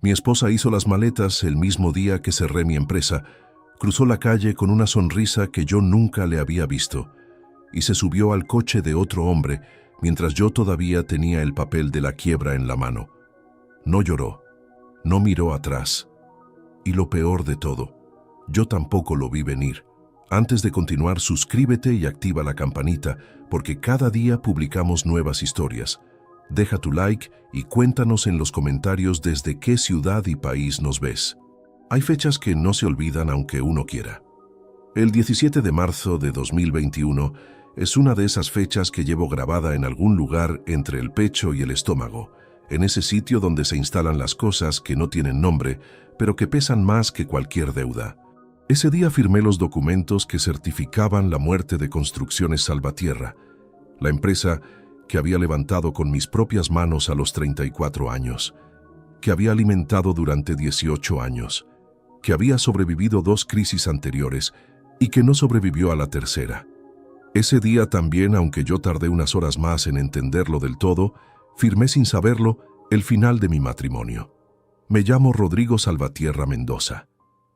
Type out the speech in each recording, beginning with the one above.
Mi esposa hizo las maletas el mismo día que cerré mi empresa, cruzó la calle con una sonrisa que yo nunca le había visto y se subió al coche de otro hombre mientras yo todavía tenía el papel de la quiebra en la mano. No lloró, no miró atrás. Y lo peor de todo, yo tampoco lo vi venir. Antes de continuar, suscríbete y activa la campanita porque cada día publicamos nuevas historias. Deja tu like y cuéntanos en los comentarios desde qué ciudad y país nos ves. Hay fechas que no se olvidan aunque uno quiera. El 17 de marzo de 2021 es una de esas fechas que llevo grabada en algún lugar entre el pecho y el estómago, en ese sitio donde se instalan las cosas que no tienen nombre, pero que pesan más que cualquier deuda. Ese día firmé los documentos que certificaban la muerte de Construcciones Salvatierra, la empresa que había levantado con mis propias manos a los 34 años, que había alimentado durante 18 años, que había sobrevivido 2 crisis anteriores y que no sobrevivió a la tercera. Ese día también, aunque yo tardé unas horas más en entenderlo del todo, firmé sin saberlo el final de mi matrimonio. Me llamo Rodrigo Salvatierra Mendoza.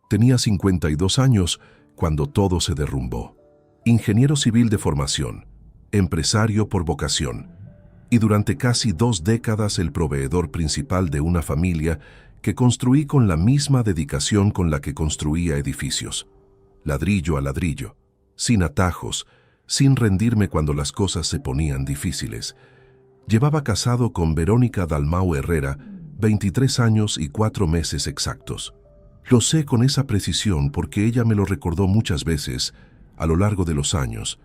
Tenía 52 años cuando todo se derrumbó. Ingeniero civil de formación, empresario por vocación, y durante casi 2 décadas el proveedor principal de una familia que construí con la misma dedicación con la que construía edificios. Ladrillo a ladrillo, sin atajos, sin rendirme cuando las cosas se ponían difíciles. Llevaba casado con Verónica Dalmau Herrera 23 años y 4 meses exactos. Lo sé con esa precisión porque ella me lo recordó muchas veces a lo largo de los años,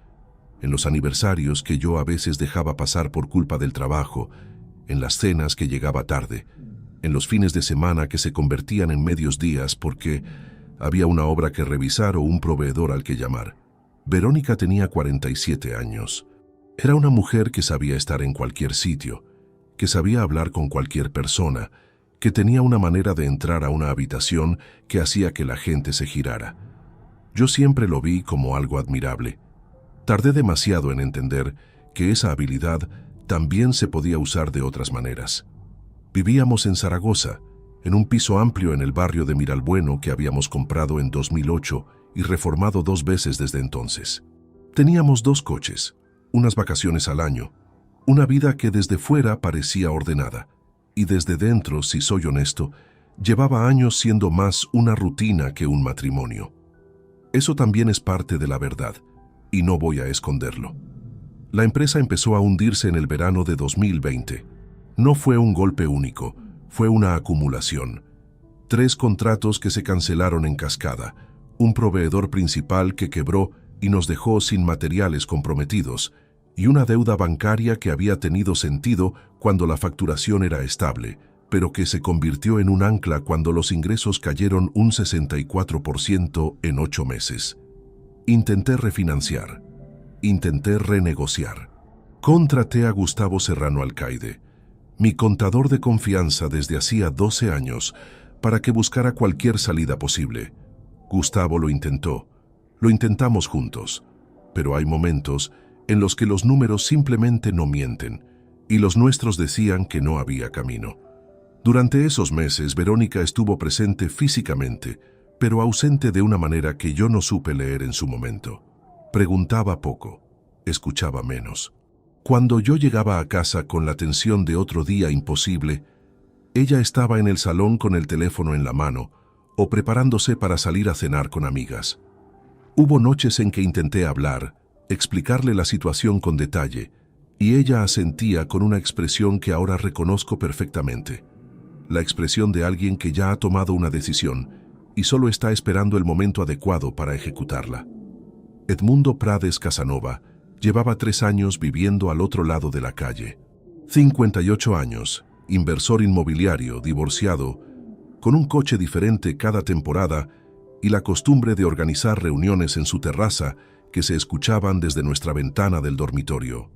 en los aniversarios que yo a veces dejaba pasar por culpa del trabajo, en las cenas que llegaba tarde, en los fines de semana que se convertían en medios días porque había una obra que revisar o un proveedor al que llamar. Verónica tenía 47 años. Era una mujer que sabía estar en cualquier sitio, que sabía hablar con cualquier persona, que tenía una manera de entrar a una habitación que hacía que la gente se girara. Yo siempre lo vi como algo admirable. Tardé demasiado en entender que esa habilidad también se podía usar de otras maneras. Vivíamos en Zaragoza, en un piso amplio en el barrio de Miralbueno que habíamos comprado en 2008 y reformado 2 veces desde entonces. Teníamos 2 coches, unas vacaciones al año, una vida que desde fuera parecía ordenada, y desde dentro, si soy honesto, llevaba años siendo más una rutina que un matrimonio. Eso también es parte de la verdad, y no voy a esconderlo. La empresa empezó a hundirse en el verano de 2020. No fue un golpe único, fue una acumulación. 3 contratos que se cancelaron en cascada, un proveedor principal que quebró y nos dejó sin materiales comprometidos, y una deuda bancaria que había tenido sentido cuando la facturación era estable, pero que se convirtió en un ancla cuando los ingresos cayeron un 64% en 8 meses. Intenté refinanciar, intenté renegociar. Contraté a Gustavo Serrano Alcaide, mi contador de confianza desde hacía 12 años, para que buscara cualquier salida posible. Gustavo lo intentó, lo intentamos juntos, pero hay momentos en los que los números simplemente no mienten, y los nuestros decían que no había camino. Durante esos meses, Verónica estuvo presente físicamente, pero ausente de una manera que yo no supe leer en su momento. Preguntaba poco, escuchaba menos. Cuando yo llegaba a casa con la tensión de otro día imposible, ella estaba en el salón con el teléfono en la mano o preparándose para salir a cenar con amigas. Hubo noches en que intenté hablar, explicarle la situación con detalle, y ella asentía con una expresión que ahora reconozco perfectamente. La expresión de alguien que ya ha tomado una decisión y solo está esperando el momento adecuado para ejecutarla. Edmundo Prades Casanova llevaba 3 años viviendo al otro lado de la calle. 58 años, inversor inmobiliario, divorciado, con un coche diferente cada temporada y la costumbre de organizar reuniones en su terraza que se escuchaban desde nuestra ventana del dormitorio.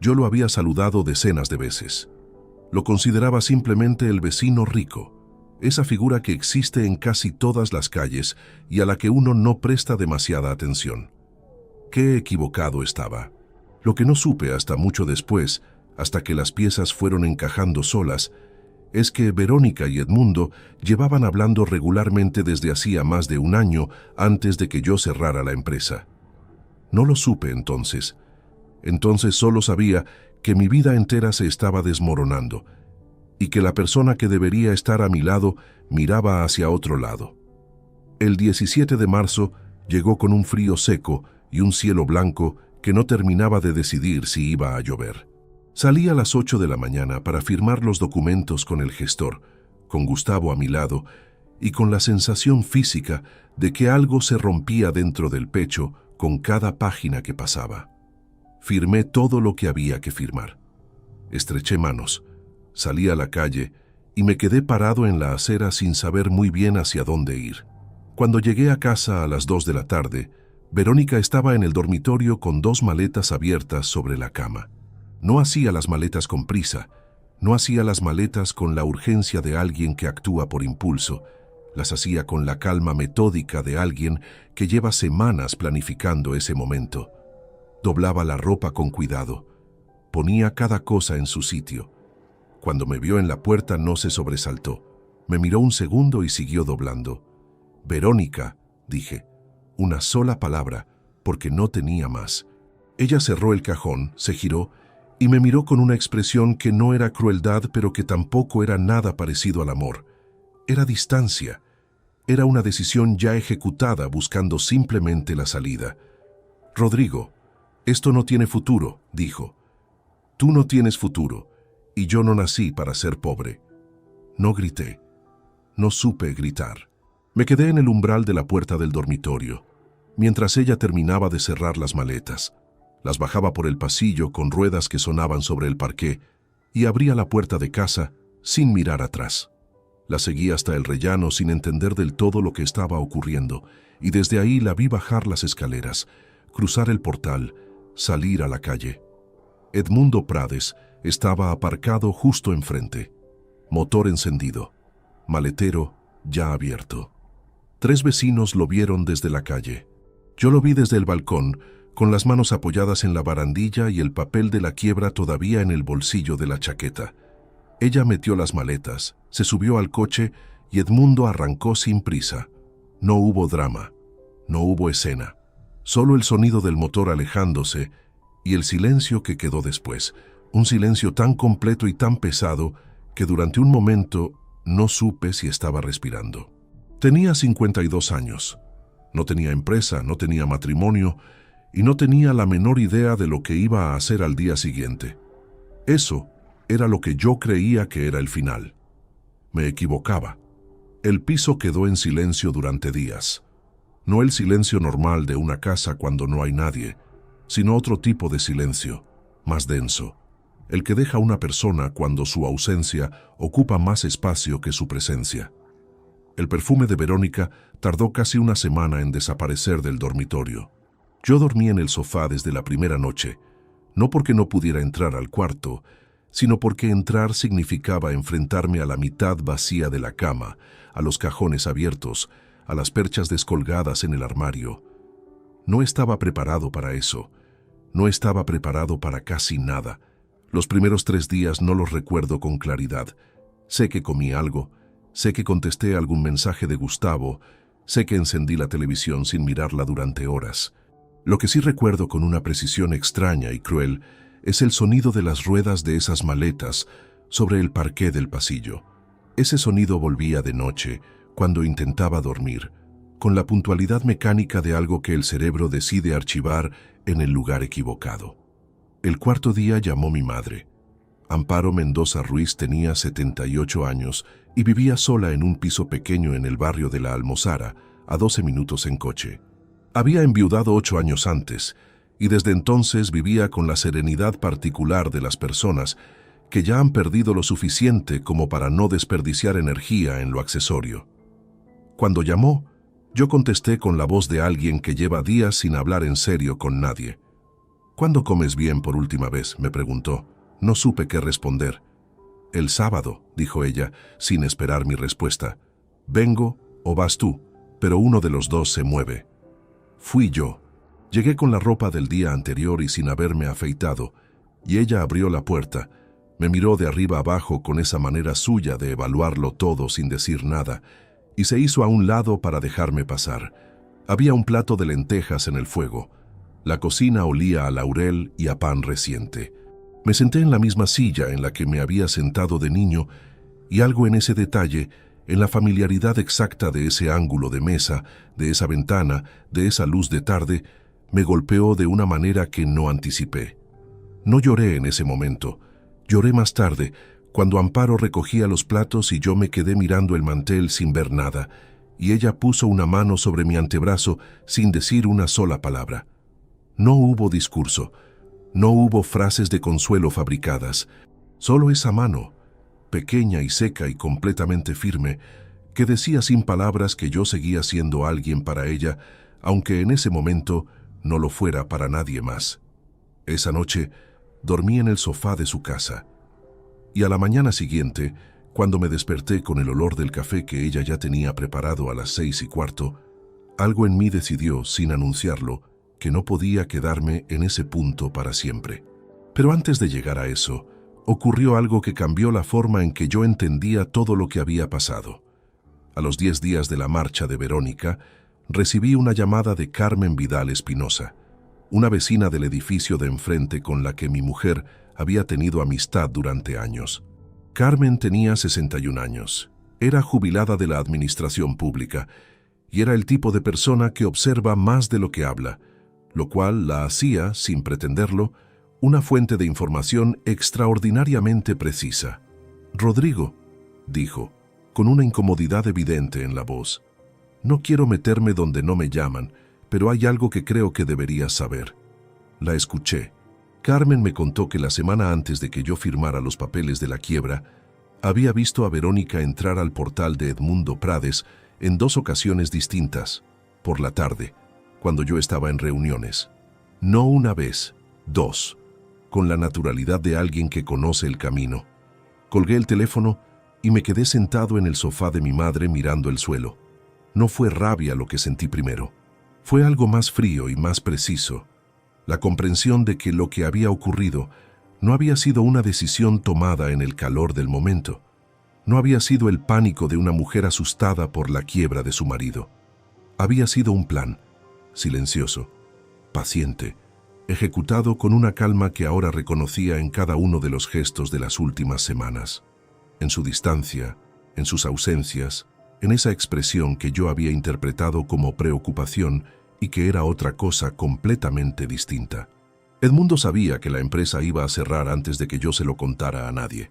Yo lo había saludado decenas de veces. Lo consideraba simplemente el vecino rico, esa figura que existe en casi todas las calles y a la que uno no presta demasiada atención. Qué equivocado estaba. Lo que no supe hasta mucho después, hasta que las piezas fueron encajando solas, es que Verónica y Edmundo llevaban hablando regularmente desde hacía más de un año antes de que yo cerrara la empresa. No lo supe entonces. Entonces solo sabía que mi vida entera se estaba desmoronando y que la persona que debería estar a mi lado miraba hacia otro lado. El 17 de marzo llegó con un frío seco y un cielo blanco que no terminaba de decidir si iba a llover. Salí a las 8 de la mañana para firmar los documentos con el gestor, con Gustavo a mi lado y con la sensación física de que algo se rompía dentro del pecho con cada página que pasaba. Firmé todo lo que había que firmar. Estreché manos, salí a la calle y me quedé parado en la acera sin saber muy bien hacia dónde ir. Cuando llegué a casa a las 2 de la tarde, Verónica estaba en el dormitorio con 2 maletas abiertas sobre la cama. No hacía las maletas con prisa, no hacía las maletas con la urgencia de alguien que actúa por impulso, las hacía con la calma metódica de alguien que lleva semanas planificando ese momento. Doblaba la ropa con cuidado, ponía cada cosa en su sitio. Cuando me vio en la puerta no se sobresaltó, me miró un segundo y siguió doblando. «Verónica», dije, una sola palabra, porque no tenía más. Ella cerró el cajón, se giró y me miró con una expresión que no era crueldad, pero que tampoco era nada parecido al amor. Era distancia. Era una decisión ya ejecutada buscando simplemente la salida. «Rodrigo, esto no tiene futuro», dijo. «Tú no tienes futuro, y yo no nací para ser pobre». No grité. No supe gritar. Me quedé en el umbral de la puerta del dormitorio, mientras ella terminaba de cerrar las maletas. Las bajaba por el pasillo con ruedas que sonaban sobre el parqué y abría la puerta de casa sin mirar atrás. La seguí hasta el rellano sin entender del todo lo que estaba ocurriendo y desde ahí la vi bajar las escaleras, cruzar el portal, salir a la calle. Edmundo Prades estaba aparcado justo enfrente, motor encendido, maletero ya abierto. 3 vecinos lo vieron desde la calle. Yo lo vi desde el balcón, con las manos apoyadas en la barandilla y el papel de la quiebra todavía en el bolsillo de la chaqueta. Ella metió las maletas, se subió al coche y Edmundo arrancó sin prisa. No hubo drama, no hubo escena, solo el sonido del motor alejándose y el silencio que quedó después, un silencio tan completo y tan pesado que durante un momento no supe si estaba respirando. Tenía 52 años, no tenía empresa, no tenía matrimonio, y no tenía la menor idea de lo que iba a hacer al día siguiente. Eso era lo que yo creía que era el final. Me equivocaba. El piso quedó en silencio durante días. No el silencio normal de una casa cuando no hay nadie, sino otro tipo de silencio, más denso, el que deja a una persona cuando su ausencia ocupa más espacio que su presencia. El perfume de Verónica tardó casi una semana en desaparecer del dormitorio. Yo dormí en el sofá desde la primera noche, no porque no pudiera entrar al cuarto, sino porque entrar significaba enfrentarme a la mitad vacía de la cama, a los cajones abiertos, a las perchas descolgadas en el armario. No estaba preparado para eso. No estaba preparado para casi nada. Los primeros 3 días no los recuerdo con claridad. Sé que comí algo, sé que contesté algún mensaje de Gustavo, sé que encendí la televisión sin mirarla durante horas. Lo que sí recuerdo con una precisión extraña y cruel es el sonido de las ruedas de esas maletas sobre el parqué del pasillo. Ese sonido volvía de noche, cuando intentaba dormir, con la puntualidad mecánica de algo que el cerebro decide archivar en el lugar equivocado. El 4.º día llamó mi madre. Amparo Mendoza Ruiz tenía 78 años y vivía sola en un piso pequeño en el barrio de La Almozara, a 12 minutos en coche. Había enviudado 8 años antes y desde entonces vivía con la serenidad particular de las personas que ya han perdido lo suficiente como para no desperdiciar energía en lo accesorio. Cuando llamó, yo contesté con la voz de alguien que lleva días sin hablar en serio con nadie. «¿Cuándo comes bien por última vez?», me preguntó. No supe qué responder. «El sábado», dijo ella, sin esperar mi respuesta. «¿Vengo o vas tú?», pero uno de los dos se mueve. Fui yo. Llegué con la ropa del día anterior y sin haberme afeitado, y ella abrió la puerta, Me miró de arriba abajo con esa manera suya de evaluarlo todo sin decir nada, y se hizo a un lado para dejarme pasar. Había un plato de lentejas en el fuego. La cocina olía a laurel y a pan reciente. Me senté en la misma silla en la que me había sentado de niño, y algo en ese detalle, en la familiaridad exacta de ese ángulo de mesa, de esa ventana, de esa luz de tarde, me golpeó de una manera que no anticipé. No lloré en ese momento. Lloré más tarde, cuando Amparo recogía los platos y yo me quedé mirando el mantel sin ver nada, y ella puso una mano sobre mi antebrazo sin decir una sola palabra. No hubo discurso, no hubo frases de consuelo fabricadas, solo esa mano, pequeña y seca y completamente firme, que decía sin palabras que yo seguía siendo alguien para ella, aunque en ese momento no lo fuera para nadie más. Esa noche dormí en el sofá de su casa, y a la mañana siguiente, cuando me desperté con el olor del café que ella ya tenía preparado a las 6:15, algo en mí decidió, sin anunciarlo, que no podía quedarme en ese punto para siempre. Pero antes de llegar a eso, ocurrió algo que cambió la forma en que yo entendía todo lo que había pasado. A los 10 días de la marcha de Verónica, recibí una llamada de Carmen Vidal Espinosa, una vecina del edificio de enfrente con la que mi mujer había tenido amistad durante años. Carmen tenía 61 años, era jubilada de la administración pública y era el tipo de persona que observa más de lo que habla, lo cual la hacía, sin pretenderlo, una fuente de información extraordinariamente precisa. «Rodrigo», dijo, con una incomodidad evidente en la voz, «no quiero meterme donde no me llaman, pero hay algo que creo que deberías saber». La escuché. Carmen me contó que la semana antes de que yo firmara los papeles de la quiebra, había visto a Verónica entrar al portal de Edmundo Prades en 2 ocasiones distintas, por la tarde, cuando yo estaba en reuniones. No una vez, 2, con la naturalidad de alguien que conoce el camino. Colgué el teléfono y me quedé sentado en el sofá de mi madre mirando el suelo. No fue rabia lo que sentí primero. Fue algo más frío y más preciso. La comprensión de que lo que había ocurrido no había sido una decisión tomada en el calor del momento. No había sido el pánico de una mujer asustada por la quiebra de su marido. Había sido un plan, silencioso, paciente, ejecutado con una calma que ahora reconocía en cada uno de los gestos de las últimas semanas. En su distancia, en sus ausencias, en esa expresión que yo había interpretado como preocupación y que era otra cosa completamente distinta. Edmundo sabía que la empresa iba a cerrar antes de que yo se lo contara a nadie.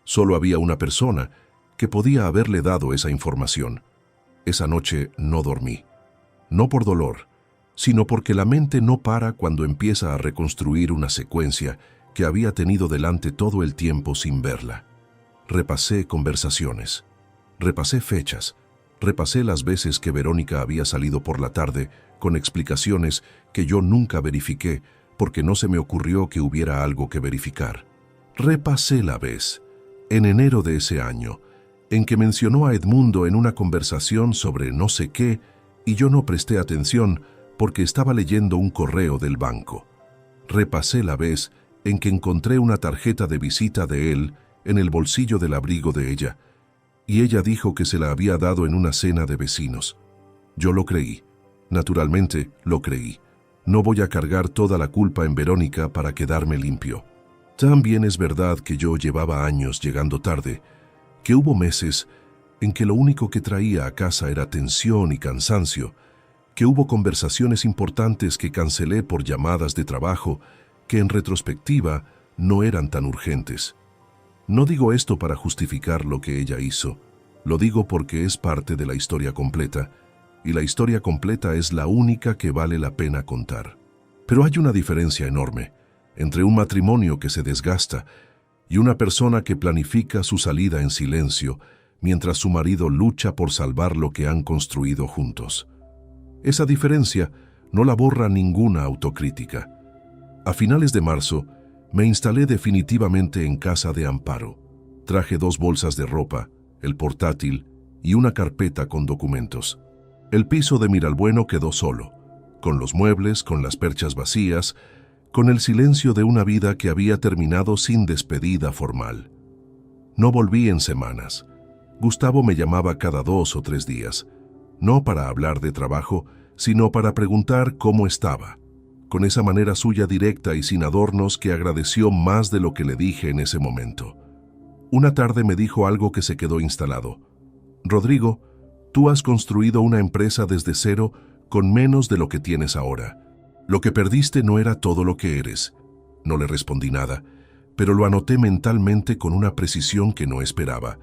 Solo había una persona que podía haberle dado esa información. Esa noche no dormí. No por dolor, sino porque la mente no para cuando empieza a reconstruir una secuencia que había tenido delante todo el tiempo sin verla. Repasé conversaciones, repasé fechas, repasé las veces que Verónica había salido por la tarde con explicaciones que yo nunca verifiqué porque no se me ocurrió que hubiera algo que verificar. Repasé la vez, en enero de ese año, en que mencionó a Edmundo en una conversación sobre no sé qué y yo no presté atención porque estaba leyendo un correo del banco. Repasé la vez en que encontré una tarjeta de visita de él en el bolsillo del abrigo de ella, y ella dijo que se la había dado en una cena de vecinos. Yo lo creí. Naturalmente, lo creí. No voy a cargar toda la culpa en Verónica para quedarme limpio. También es verdad que yo llevaba años llegando tarde, que hubo meses en que lo único que traía a casa era tensión y cansancio, que hubo conversaciones importantes que cancelé por llamadas de trabajo que en retrospectiva no eran tan urgentes. No digo esto para justificar lo que ella hizo, lo digo porque es parte de la historia completa, y la historia completa es la única que vale la pena contar. Pero hay una diferencia enorme entre un matrimonio que se desgasta y una persona que planifica su salida en silencio mientras su marido lucha por salvar lo que han construido juntos. Esa diferencia no la borra ninguna autocrítica. A finales de marzo, me instalé definitivamente en casa de Amparo. Traje 2 bolsas de ropa, el portátil y una carpeta con documentos. El piso de Miralbueno quedó solo, con los muebles, con las perchas vacías, con el silencio de una vida que había terminado sin despedida formal. No volví en semanas. Gustavo me llamaba cada 2 o 3 días, no para hablar de trabajo, sino para preguntar cómo estaba, con esa manera suya directa y sin adornos que agradeció más de lo que le dije en ese momento. Una tarde me dijo algo que se quedó instalado. «Rodrigo, tú has construido una empresa desde cero con menos de lo que tienes ahora. Lo que perdiste no era todo lo que eres». No le respondí nada, pero lo anoté mentalmente con una precisión que no esperaba.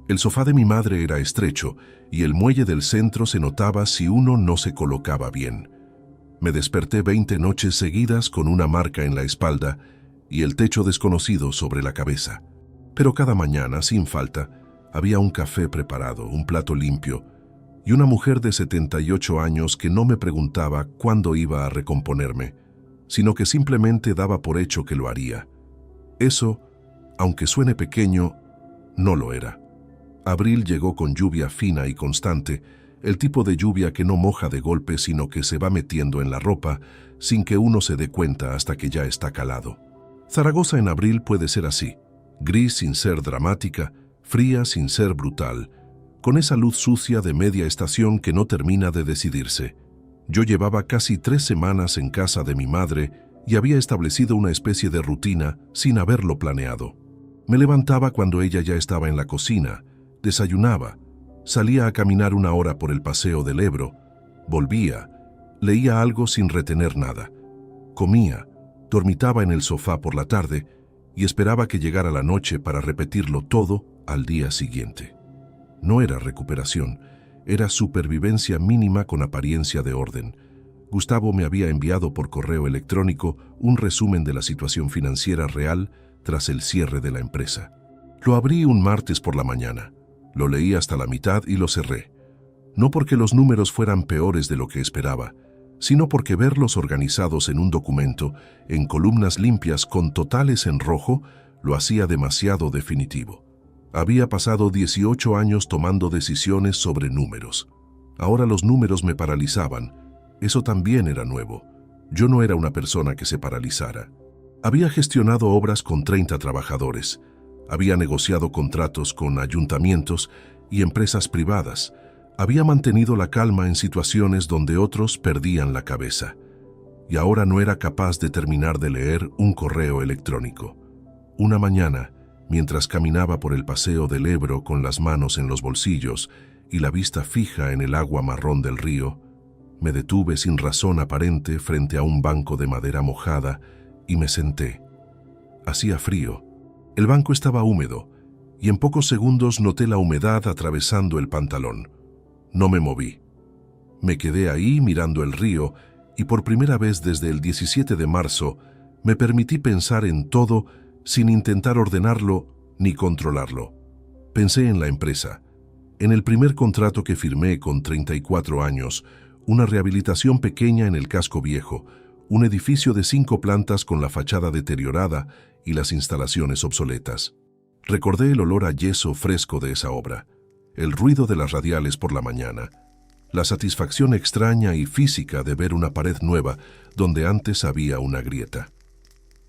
El sofá de mi madre era estrecho y el muelle del centro se notaba si uno no se colocaba bien. Me desperté 20 noches seguidas con una marca en la espalda y el techo desconocido sobre la cabeza. Pero cada mañana, sin falta, había un café preparado, un plato limpio y una mujer de 78 años que no me preguntaba cuándo iba a recomponerme, sino que simplemente daba por hecho que lo haría. Eso, aunque suene pequeño, no lo era. Abril llegó con lluvia fina y constante, el tipo de lluvia que no moja de golpe sino que se va metiendo en la ropa sin que uno se dé cuenta hasta que ya está calado. Zaragoza en abril puede ser así, gris sin ser dramática, fría sin ser brutal, con esa luz sucia de media estación que no termina de decidirse. Yo llevaba casi 3 semanas en casa de mi madre y había establecido una especie de rutina sin haberlo planeado. Me levantaba cuando ella ya estaba en la cocina, desayunaba, salía a caminar 1 hora por el paseo del Ebro, volvía, leía algo sin retener nada, comía, dormitaba en el sofá por la tarde y esperaba que llegara la noche para repetirlo todo al día siguiente. No era recuperación, era supervivencia mínima con apariencia de orden. Gustavo me había enviado por correo electrónico un resumen de la situación financiera real tras el cierre de la empresa. Lo abrí un martes por la mañana. Lo leí hasta la mitad y lo cerré. No porque los números fueran peores de lo que esperaba, sino porque verlos organizados en un documento, en columnas limpias con totales en rojo, lo hacía demasiado definitivo. Había pasado 18 años tomando decisiones sobre números. Ahora los números me paralizaban. Eso también era nuevo. Yo no era una persona que se paralizara. Había gestionado obras con 30 trabajadores. Había negociado contratos con ayuntamientos y empresas privadas. Había mantenido la calma en situaciones donde otros perdían la cabeza. Y ahora no era capaz de terminar de leer un correo electrónico. Una mañana, mientras caminaba por el paseo del Ebro con las manos en los bolsillos y la vista fija en el agua marrón del río, me detuve sin razón aparente frente a un banco de madera mojada y me senté. Hacía frío. El banco estaba húmedo y en pocos segundos noté la humedad atravesando el pantalón. No me moví. Me quedé ahí mirando el río y por primera vez desde el 17 de marzo me permití pensar en todo sin intentar ordenarlo ni controlarlo. Pensé en la empresa, en el primer contrato que firmé con 34 años, una rehabilitación pequeña en el casco viejo, un edificio de 5 plantas con la fachada deteriorada y las instalaciones obsoletas. Recordé el olor a yeso fresco de esa obra, el ruido de las radiales por la mañana, la satisfacción extraña y física de ver una pared nueva donde antes había una grieta.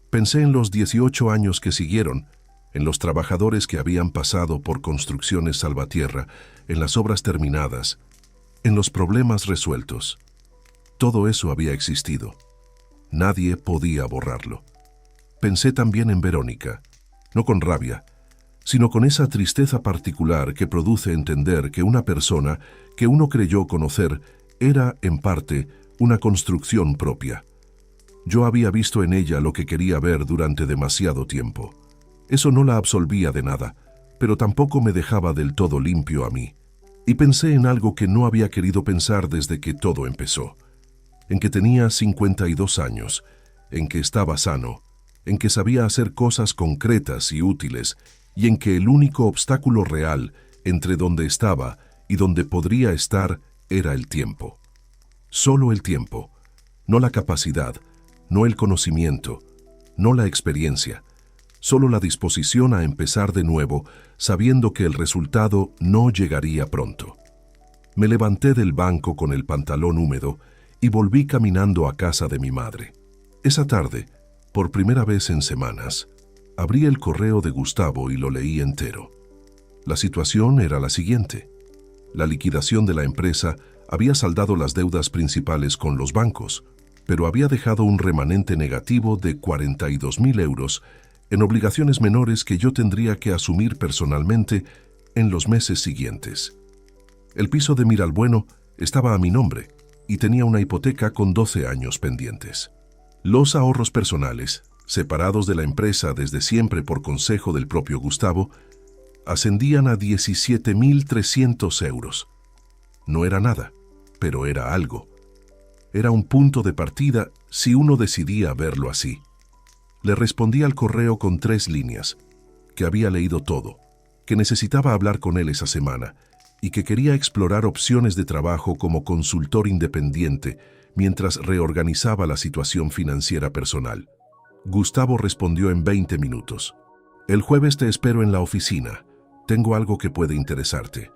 Pensé en los 18 años que siguieron, en los trabajadores que habían pasado por construcciones salvatierra, en las obras terminadas, en los problemas resueltos. Todo eso había existido. Nadie podía borrarlo. Pensé también en Verónica, no con rabia, sino con esa tristeza particular que produce entender que una persona que uno creyó conocer era, en parte, una construcción propia. Yo había visto en ella lo que quería ver durante demasiado tiempo. Eso no la absolvía de nada, pero tampoco me dejaba del todo limpio a mí. Y pensé en algo que no había querido pensar desde que todo empezó. En que tenía 52 años, en que estaba sano, en que sabía hacer cosas concretas y útiles, y en que el único obstáculo real entre donde estaba y donde podría estar era el tiempo. Solo el tiempo, no la capacidad, no el conocimiento, no la experiencia, solo la disposición a empezar de nuevo, sabiendo que el resultado no llegaría pronto. Me levanté del banco con el pantalón húmedo y volví caminando a casa de mi madre. Esa tarde, Por primera vez en semanas, abrí el correo de Gustavo y lo leí entero. La situación era la siguiente. La liquidación de la empresa había saldado las deudas principales con los bancos, pero había dejado un remanente negativo de 42.000 euros en obligaciones menores que yo tendría que asumir personalmente en los meses siguientes. El piso de Miralbueno estaba a mi nombre y tenía una hipoteca con 12 años pendientes. Los ahorros personales, separados de la empresa desde siempre por consejo del propio Gustavo, ascendían a 17.300 euros. No era nada, pero era algo. Era un punto de partida si uno decidía verlo así. Le respondí al correo con 3 líneas, que había leído todo, que necesitaba hablar con él esa semana y que quería explorar opciones de trabajo como consultor independiente mientras reorganizaba la situación financiera personal. Gustavo respondió en 20 minutos. El jueves te espero en la oficina. Tengo algo que puede interesarte.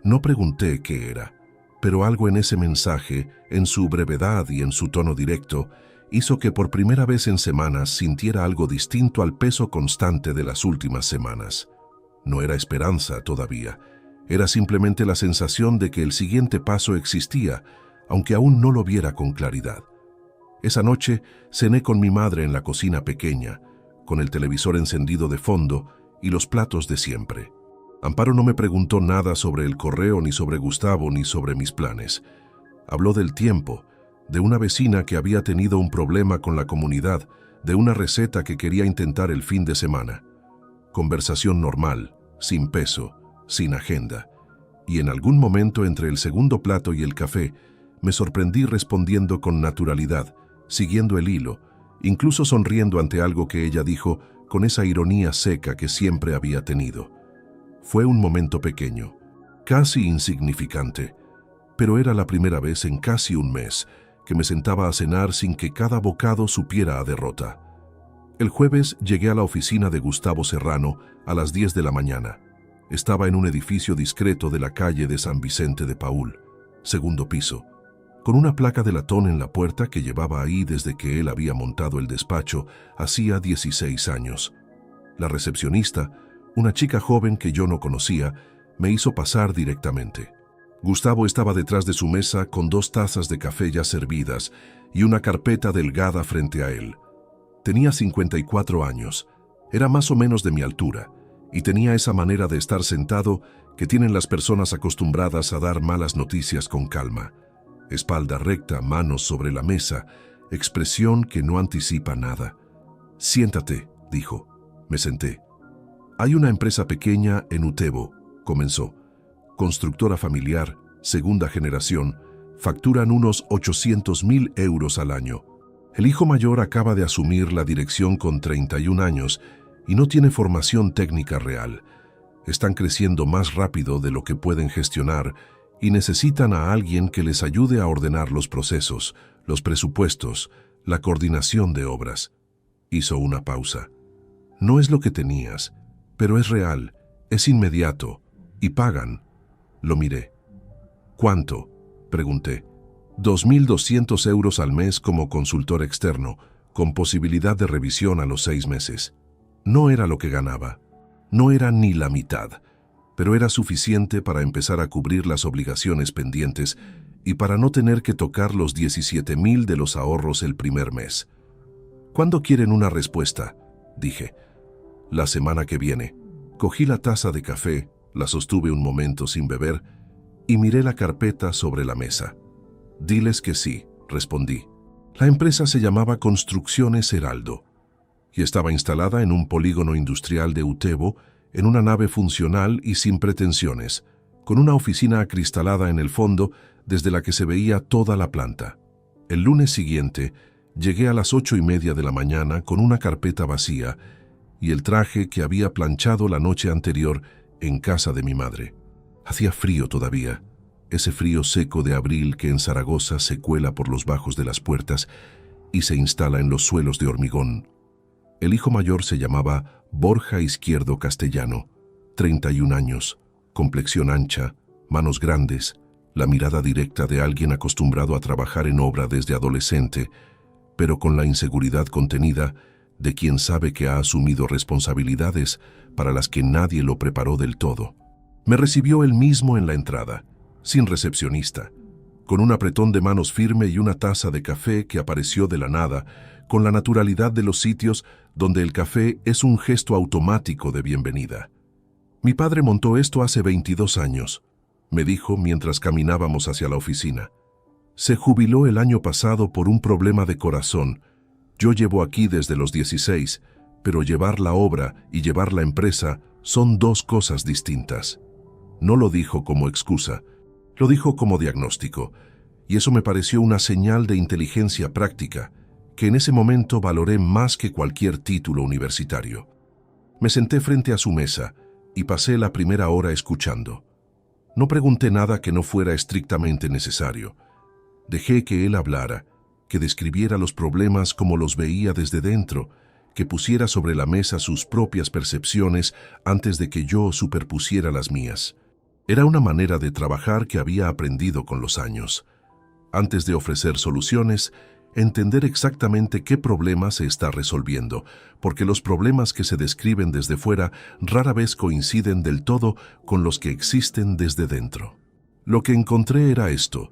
No pregunté qué era, pero algo en ese mensaje, en su brevedad y en su tono directo, hizo que por primera vez en semanas sintiera algo distinto al peso constante de las últimas semanas. No era esperanza todavía, era simplemente la sensación de que el siguiente paso existía, aunque aún no lo viera con claridad. Esa noche cené con mi madre en la cocina pequeña, con el televisor encendido de fondo y los platos de siempre. Amparo no me preguntó nada sobre el correo, ni sobre Gustavo, ni sobre mis planes. Habló del tiempo, de una vecina que había tenido un problema con la comunidad, de una receta que quería intentar el fin de semana. Conversación normal, sin peso, sin agenda. Y en algún momento entre el segundo plato y el café, me sorprendí respondiendo con naturalidad, siguiendo el hilo, incluso sonriendo ante algo que ella dijo con esa ironía seca que siempre había tenido. Fue un momento pequeño, casi insignificante, pero era la primera vez en casi un mes que me sentaba a cenar sin que cada bocado supiera a derrota. El jueves llegué a la oficina de Gustavo Serrano a las 10 de la mañana. Estaba en un edificio discreto de la calle de San Vicente de Paúl, segundo piso, con una placa de latón en la puerta que llevaba ahí desde que él había montado el despacho hacía 16 años. La recepcionista, una chica joven que yo no conocía, me hizo pasar directamente. Gustavo estaba detrás de su mesa con 2 tazas de café ya servidas y una carpeta delgada frente a él. Tenía 54 años, era más o menos de mi altura, y tenía esa manera de estar sentado que tienen las personas acostumbradas a dar malas noticias con calma. Espalda recta, manos sobre la mesa, expresión que no anticipa nada. «Siéntate», dijo. Me senté. «Hay una empresa pequeña en Utebo», comenzó. «Constructora familiar, segunda generación, facturan unos 800.000 euros al año. El hijo mayor acaba de asumir la dirección con 31 años y no tiene formación técnica real. Están creciendo más rápido de lo que pueden gestionar y necesitan a alguien que les ayude a ordenar los procesos, los presupuestos, la coordinación de obras». Hizo una pausa. «No es lo que tenías, pero es real, es inmediato, y pagan». Lo miré. «¿Cuánto?», pregunté. 2.200 euros al mes como consultor externo, con posibilidad de revisión a los 6 meses. No era lo que ganaba. No era ni la mitad, pero era suficiente para empezar a cubrir las obligaciones pendientes y para no tener que tocar los 17.000 de los ahorros el primer mes. «¿Cuándo quieren una respuesta?», dije. «La semana que viene». Cogí la taza de café, la sostuve un momento sin beber y miré la carpeta sobre la mesa. «Diles que sí», respondí. La empresa se llamaba Construcciones Heraldo y estaba instalada en un polígono industrial de Utebo, en una nave funcional y sin pretensiones, con una oficina acristalada en el fondo desde la que se veía toda la planta. El lunes siguiente llegué a las 8:30 de la mañana con una carpeta vacía y el traje que había planchado la noche anterior en casa de mi madre. Hacía frío todavía, ese frío seco de abril que en Zaragoza se cuela por los bajos de las puertas y se instala en los suelos de hormigón. El hijo mayor se llamaba Borja Izquierdo Castellano, 31 años, complexión ancha, manos grandes, la mirada directa de alguien acostumbrado a trabajar en obra desde adolescente, pero con la inseguridad contenida de quien sabe que ha asumido responsabilidades para las que nadie lo preparó del todo. Me recibió él mismo en la entrada, sin recepcionista, con un apretón de manos firme y una taza de café que apareció de la nada, con la naturalidad de los sitios donde el café es un gesto automático de bienvenida. Mi padre montó esto hace 22 años, me dijo mientras caminábamos hacia la oficina. Se jubiló el año pasado por un problema de corazón. Yo llevo aquí desde los 16, pero llevar la obra y llevar la empresa son dos cosas distintas. No lo dijo como excusa, lo dijo como diagnóstico, y eso me pareció una señal de inteligencia práctica, que en ese momento valoré más que cualquier título universitario. Me senté frente a su mesa y pasé la primera hora escuchando. No pregunté nada que no fuera estrictamente necesario. Dejé que él hablara, que describiera los problemas como los veía desde dentro, que pusiera sobre la mesa sus propias percepciones antes de que yo superpusiera las mías. Era una manera de trabajar que había aprendido con los años. Antes de ofrecer soluciones, entender exactamente qué problema se está resolviendo, porque los problemas que se describen desde fuera rara vez coinciden del todo con los que existen desde dentro. Lo que encontré era esto: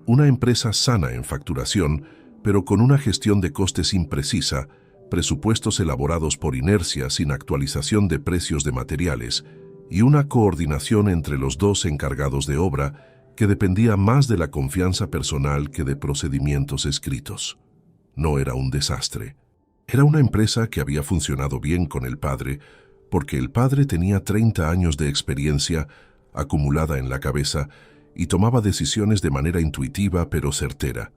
una empresa sana en facturación, pero con una gestión de costes imprecisa, presupuestos elaborados por inercia sin actualización de precios de materiales, y una coordinación entre los dos encargados de obra que dependía más de la confianza personal que de procedimientos escritos. No era un desastre. Era una empresa que había funcionado bien con el padre, porque el padre tenía 30 años de experiencia acumulada en la cabeza y tomaba decisiones de manera intuitiva pero certera.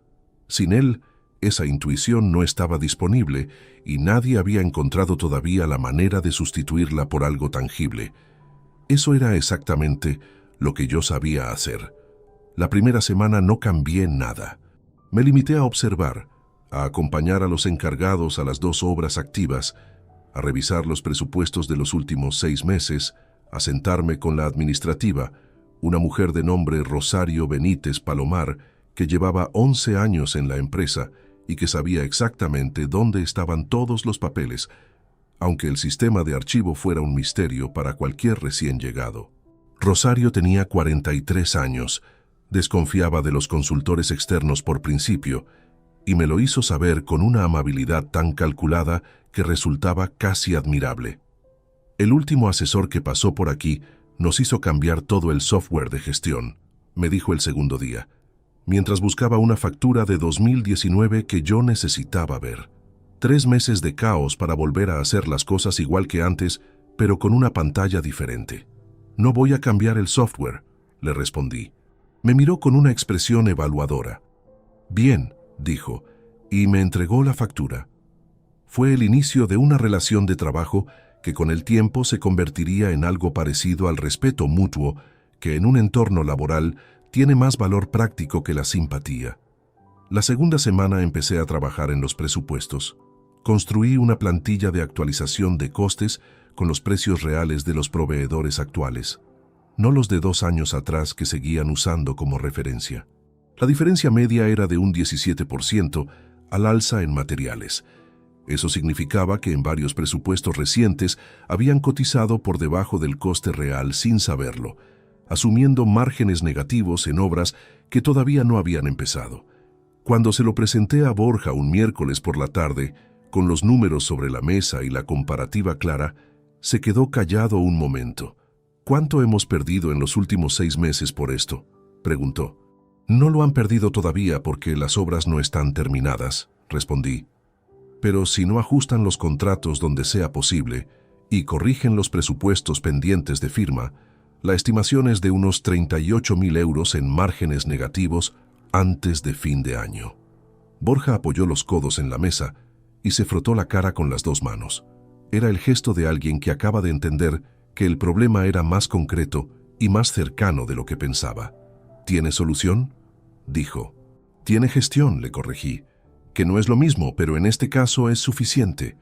Sin él, esa intuición no estaba disponible y nadie había encontrado todavía la manera de sustituirla por algo tangible. Eso era exactamente lo que yo sabía hacer. La primera semana no cambié nada. Me limité a observar, a acompañar a los encargados a las dos obras activas, a revisar los presupuestos de los últimos 6 meses, a sentarme con la administrativa, una mujer de nombre Rosario Benítez Palomar, que llevaba 11 años en la empresa y que sabía exactamente dónde estaban todos los papeles, aunque el sistema de archivo fuera un misterio para cualquier recién llegado. Rosario tenía 43 años, desconfiaba de los consultores externos por principio, y me lo hizo saber con una amabilidad tan calculada que resultaba casi admirable. El último asesor que pasó por aquí nos hizo cambiar todo el software de gestión, me dijo el segundo día, mientras buscaba una factura de 2019 que yo necesitaba ver. 3 meses de caos para volver a hacer las cosas igual que antes, pero con una pantalla diferente. No voy a cambiar el software, le respondí. Me miró con una expresión evaluadora. Bien, dijo, y me entregó la factura. Fue el inicio de una relación de trabajo que con el tiempo se convertiría en algo parecido al respeto mutuo, que en un entorno laboral tiene más valor práctico que la simpatía. La segunda semana empecé a trabajar en los presupuestos. Construí una plantilla de actualización de costes con los precios reales de los proveedores actuales, no los de 2 años atrás que seguían usando como referencia. La diferencia media era de un 17% al alza en materiales. Eso significaba que en varios presupuestos recientes habían cotizado por debajo del coste real sin saberlo, asumiendo márgenes negativos en obras que todavía no habían empezado. Cuando se lo presenté a Borja un miércoles por la tarde, con los números sobre la mesa y la comparativa clara, se quedó callado un momento. ¿Cuánto hemos perdido en los últimos 6 meses por esto?, preguntó. No lo han perdido todavía porque las obras no están terminadas, respondí. Pero si no ajustan los contratos donde sea posible y corrigen los presupuestos pendientes de firma, la estimación es de unos 38.000 euros en márgenes negativos antes de fin de año. Borja apoyó los codos en la mesa y se frotó la cara con las 2 manos. Era el gesto de alguien que acaba de entender que el problema era más concreto y más cercano de lo que pensaba. ¿Tiene solución?, dijo. Tiene gestión, le corregí, que no es lo mismo, pero en este caso es suficiente.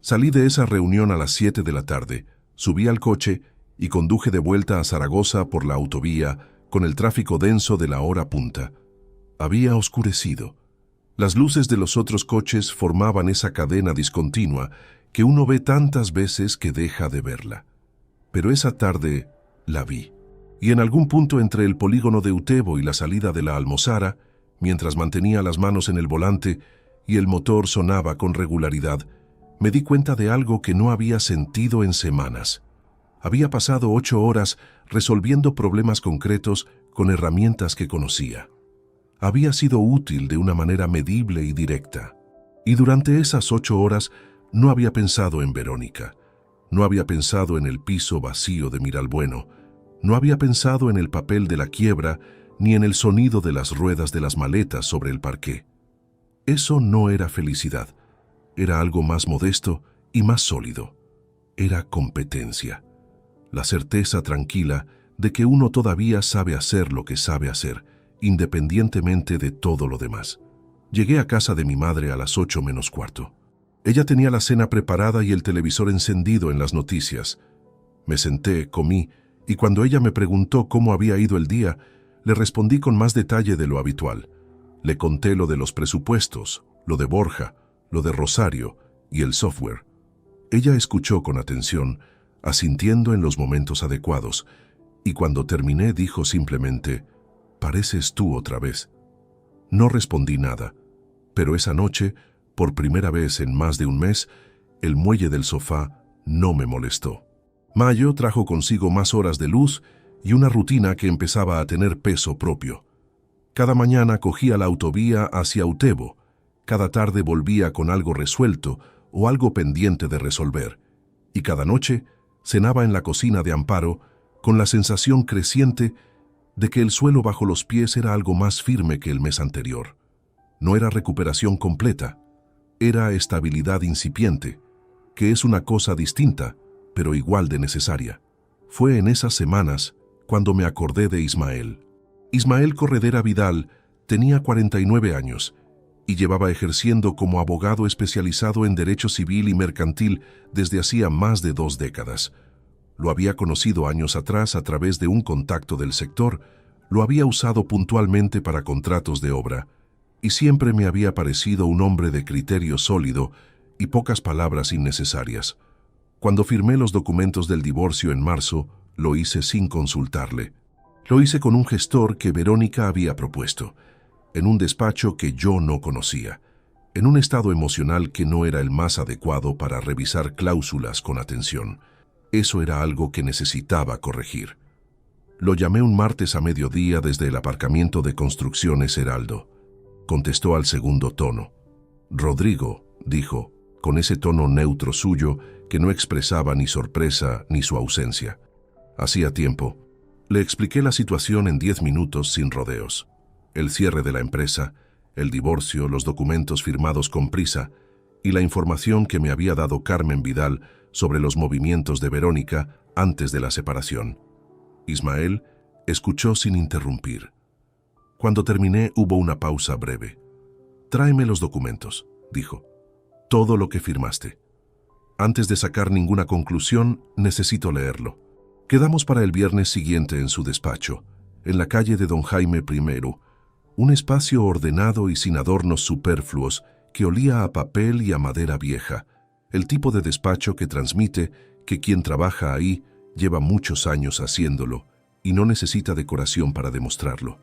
Salí de esa reunión a las 7 de la tarde, subí al coche y conduje de vuelta a Zaragoza por la autovía con el tráfico denso de la hora punta. Había oscurecido. Las luces de los otros coches formaban esa cadena discontinua que uno ve tantas veces que deja de verla. Pero esa tarde la vi. Y en algún punto entre el polígono de Utebo y la salida de la Almozara, mientras mantenía las manos en el volante y el motor sonaba con regularidad, me di cuenta de algo que no había sentido en semanas. Había pasado 8 horas resolviendo problemas concretos con herramientas que conocía. Había sido útil de una manera medible y directa. Y durante esas 8 horas no había pensado en Verónica. No había pensado en el piso vacío de Miralbueno. No había pensado en el papel de la quiebra ni en el sonido de las ruedas de las maletas sobre el parqué. Eso no era felicidad. Era algo más modesto y más sólido. Era competencia. La certeza tranquila de que uno todavía sabe hacer lo que sabe hacer, independientemente de todo lo demás. Llegué a casa de mi madre a las 8 menos cuarto. Ella tenía la cena preparada y el televisor encendido en las noticias. Me senté, comí, y cuando ella me preguntó cómo había ido el día, le respondí con más detalle de lo habitual. Le conté lo de los presupuestos, lo de Borja, lo de Rosario y el software. Ella escuchó con atención, asintiendo en los momentos adecuados, y cuando terminé dijo simplemente: «Pareces tú otra vez». No respondí nada, pero esa noche, por primera vez en más de un mes, el muelle del sofá no me molestó. Mayo trajo consigo más horas de luz y una rutina que empezaba a tener peso propio. Cada mañana cogía la autovía hacia Utebo, cada tarde volvía con algo resuelto o algo pendiente de resolver, y cada noche cenaba en la cocina de Amparo con la sensación creciente de que el suelo bajo los pies era algo más firme que el mes anterior. No era recuperación completa, era estabilidad incipiente, que es una cosa distinta, pero igual de necesaria. Fue en esas semanas cuando me acordé de Ismael. Ismael Corredera Vidal tenía 49 años y llevaba ejerciendo como abogado especializado en derecho civil y mercantil desde hacía más de 2 décadas. Lo había conocido años atrás a través de un contacto del sector, lo había usado puntualmente para contratos de obra, y siempre me había parecido un hombre de criterio sólido y pocas palabras innecesarias. Cuando firmé los documentos del divorcio en marzo, lo hice sin consultarle. Lo hice con un gestor que Verónica había propuesto, en un despacho que yo no conocía, en un estado emocional que no era el más adecuado para revisar cláusulas con atención. Eso era algo que necesitaba corregir. Lo llamé un martes a mediodía desde el aparcamiento de Construcciones Heraldo. Contestó al segundo tono. «Rodrigo», dijo, con ese tono neutro suyo que no expresaba ni sorpresa ni su ausencia. Hacía tiempo. Le expliqué la situación en 10 minutos sin rodeos. El cierre de la empresa, el divorcio, los documentos firmados con prisa y la información que me había dado Carmen Vidal sobre los movimientos de Verónica antes de la separación. Ismael escuchó sin interrumpir. Cuando terminé hubo una pausa breve. «Tráeme los documentos», dijo. «Todo lo que firmaste. Antes de sacar ninguna conclusión, necesito leerlo». Quedamos para el viernes siguiente en su despacho, en la calle de Don Jaime I, un espacio ordenado y sin adornos superfluos que olía a papel y a madera vieja, el tipo de despacho que transmite que quien trabaja ahí lleva muchos años haciéndolo y no necesita decoración para demostrarlo.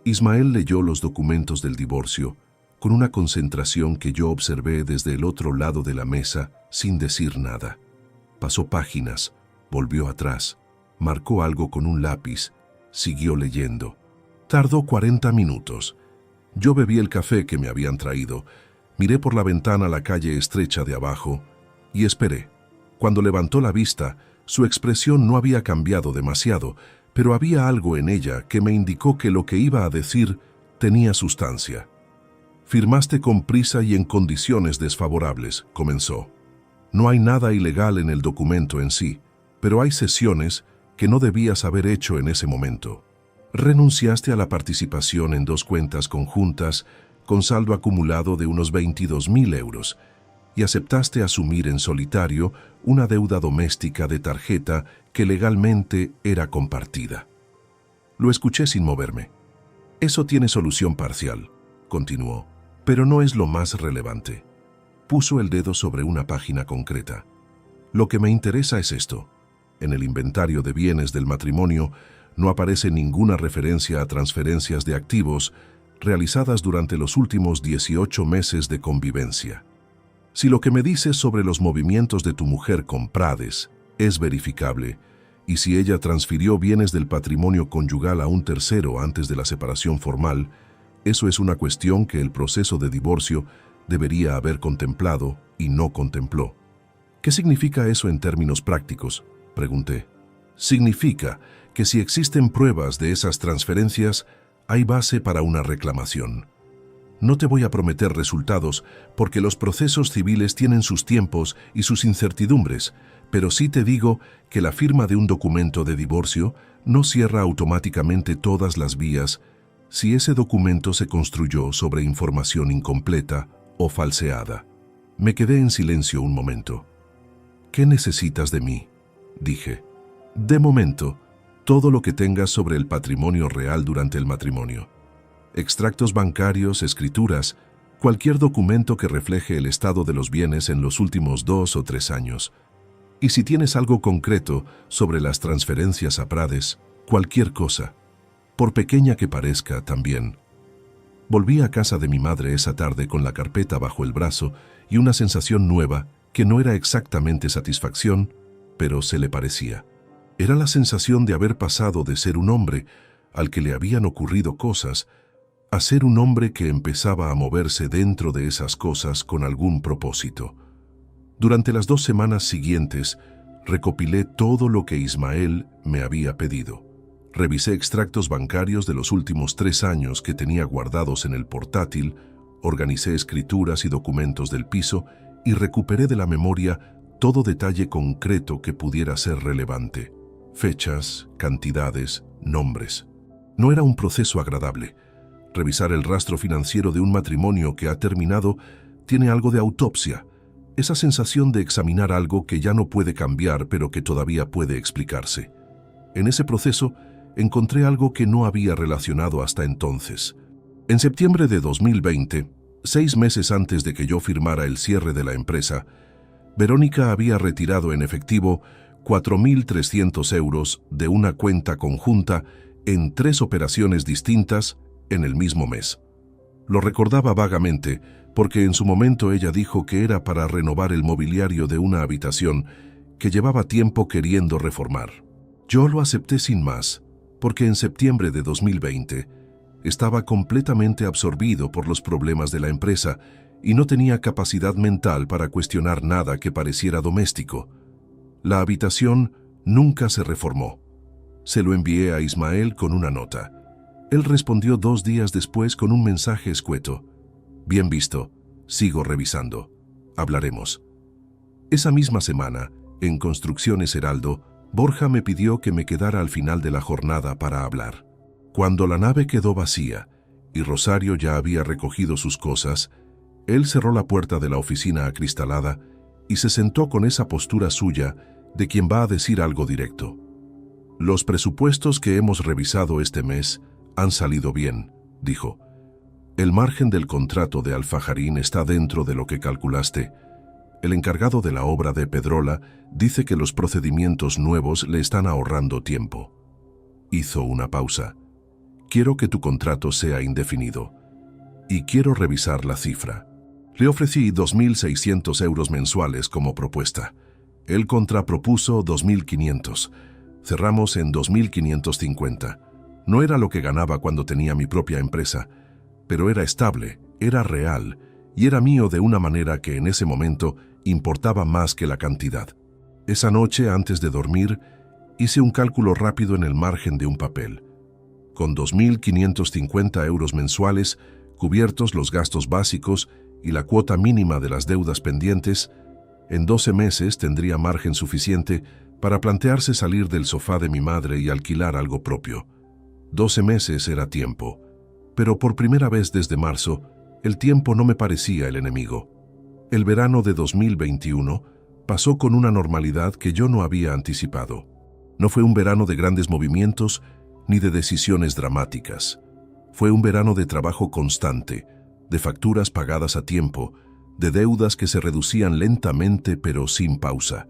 Ismael leyó los documentos del divorcio con una concentración que yo observé desde el otro lado de la mesa sin decir nada. Pasó páginas, volvió atrás, marcó algo con un lápiz, siguió leyendo. Tardó 40 minutos. Yo bebí el café que me habían traído, miré por la ventana la calle estrecha de abajo y esperé. Cuando levantó la vista, su expresión no había cambiado demasiado, pero había algo en ella que me indicó que lo que iba a decir tenía sustancia. «Firmaste con prisa y en condiciones desfavorables», comenzó. «No hay nada ilegal en el documento en sí, pero hay cesiones que no debías haber hecho en ese momento. Renunciaste a la participación en 2 cuentas conjuntas con saldo acumulado de unos 22.000 euros y aceptaste asumir en solitario una deuda doméstica de tarjeta que legalmente era compartida». Lo escuché sin moverme. «Eso tiene solución parcial», continuó. Pero no es lo más relevante. Puso el dedo sobre una página concreta. Lo que me interesa es esto. En el inventario de bienes del matrimonio no aparece ninguna referencia a transferencias de activos realizadas durante los últimos 18 meses de convivencia. Si lo que me dices sobre los movimientos de tu mujer con Prades es verificable, y si ella transfirió bienes del patrimonio conyugal a un tercero antes de la separación formal, eso es una cuestión que el proceso de divorcio debería haber contemplado y no contempló. ¿Qué significa eso en términos prácticos?, pregunté. Significa que si existen pruebas de esas transferencias, hay base para una reclamación. No te voy a prometer resultados porque los procesos civiles tienen sus tiempos y sus incertidumbres, pero sí te digo que la firma de un documento de divorcio no cierra automáticamente todas las vías si ese documento se construyó sobre información incompleta o falseada. Me quedé en silencio un momento. ¿Qué necesitas de mí?, dije. De momento, todo lo que tengas sobre el patrimonio real durante el matrimonio. Extractos bancarios, escrituras, cualquier documento que refleje el estado de los bienes en los últimos 2 o 3 años. Y si tienes algo concreto sobre las transferencias a Prades, cualquier cosa, por pequeña que parezca también. Volví a casa de mi madre esa tarde con la carpeta bajo el brazo y una sensación nueva que no era exactamente satisfacción, pero se le parecía. Era la sensación de haber pasado de ser un hombre al que le habían ocurrido cosas a ser un hombre que empezaba a moverse dentro de esas cosas con algún propósito. Durante las 2 semanas siguientes, recopilé todo lo que Ismael me había pedido. Revisé extractos bancarios de los últimos 3 años que tenía guardados en el portátil, organicé escrituras y documentos del piso y recuperé de la memoria todo detalle concreto que pudiera ser relevante. Fechas, cantidades, nombres. No era un proceso agradable. Revisar el rastro financiero de un matrimonio que ha terminado tiene algo de autopsia, esa sensación de examinar algo que ya no puede cambiar pero que todavía puede explicarse. En ese proceso encontré algo que no había relacionado hasta entonces. En septiembre de 2020, 6 meses antes de que yo firmara el cierre de la empresa, Verónica había retirado en efectivo 4.300 euros de una cuenta conjunta en 3 operaciones distintas en el mismo mes. Lo recordaba vagamente porque en su momento ella dijo que era para renovar el mobiliario de una habitación que llevaba tiempo queriendo reformar. Yo lo acepté sin más, porque en septiembre de 2020 estaba completamente absorbido por los problemas de la empresa y no tenía capacidad mental para cuestionar nada que pareciera doméstico. La habitación nunca se reformó. Se lo envié a Ismael con una nota. Él respondió 2 días después con un mensaje escueto. Bien visto, sigo revisando. Hablaremos. Esa misma semana, en Construcciones Heraldo, Borja me pidió que me quedara al final de la jornada para hablar. Cuando la nave quedó vacía y Rosario ya había recogido sus cosas, él cerró la puerta de la oficina acristalada y se sentó con esa postura suya de quien va a decir algo directo. Los presupuestos que hemos revisado este mes han salido bien, dijo. El margen del contrato de Alfajarín está dentro de lo que calculaste. El encargado de la obra de Pedrola dice que los procedimientos nuevos le están ahorrando tiempo. Hizo una pausa. Quiero que tu contrato sea indefinido. Y quiero revisar la cifra. Le ofrecí 2.600 euros mensuales como propuesta. Él contrapropuso 2.500. Cerramos en 2.550. No era lo que ganaba cuando tenía mi propia empresa, pero era estable, era real y era mío de una manera que en ese momento importaba más que la cantidad. Esa noche, antes de dormir, hice un cálculo rápido en el margen de un papel. Con 2.550 euros mensuales, cubiertos los gastos básicos y la cuota mínima de las deudas pendientes, en 12 meses tendría margen suficiente para plantearse salir del sofá de mi madre y alquilar algo propio. 12 meses era tiempo, pero por primera vez desde marzo, el tiempo no me parecía el enemigo. El verano de 2021 pasó con una normalidad que yo no había anticipado. No fue un verano de grandes movimientos ni de decisiones dramáticas. Fue un verano de trabajo constante, de facturas pagadas a tiempo, de deudas que se reducían lentamente pero sin pausa.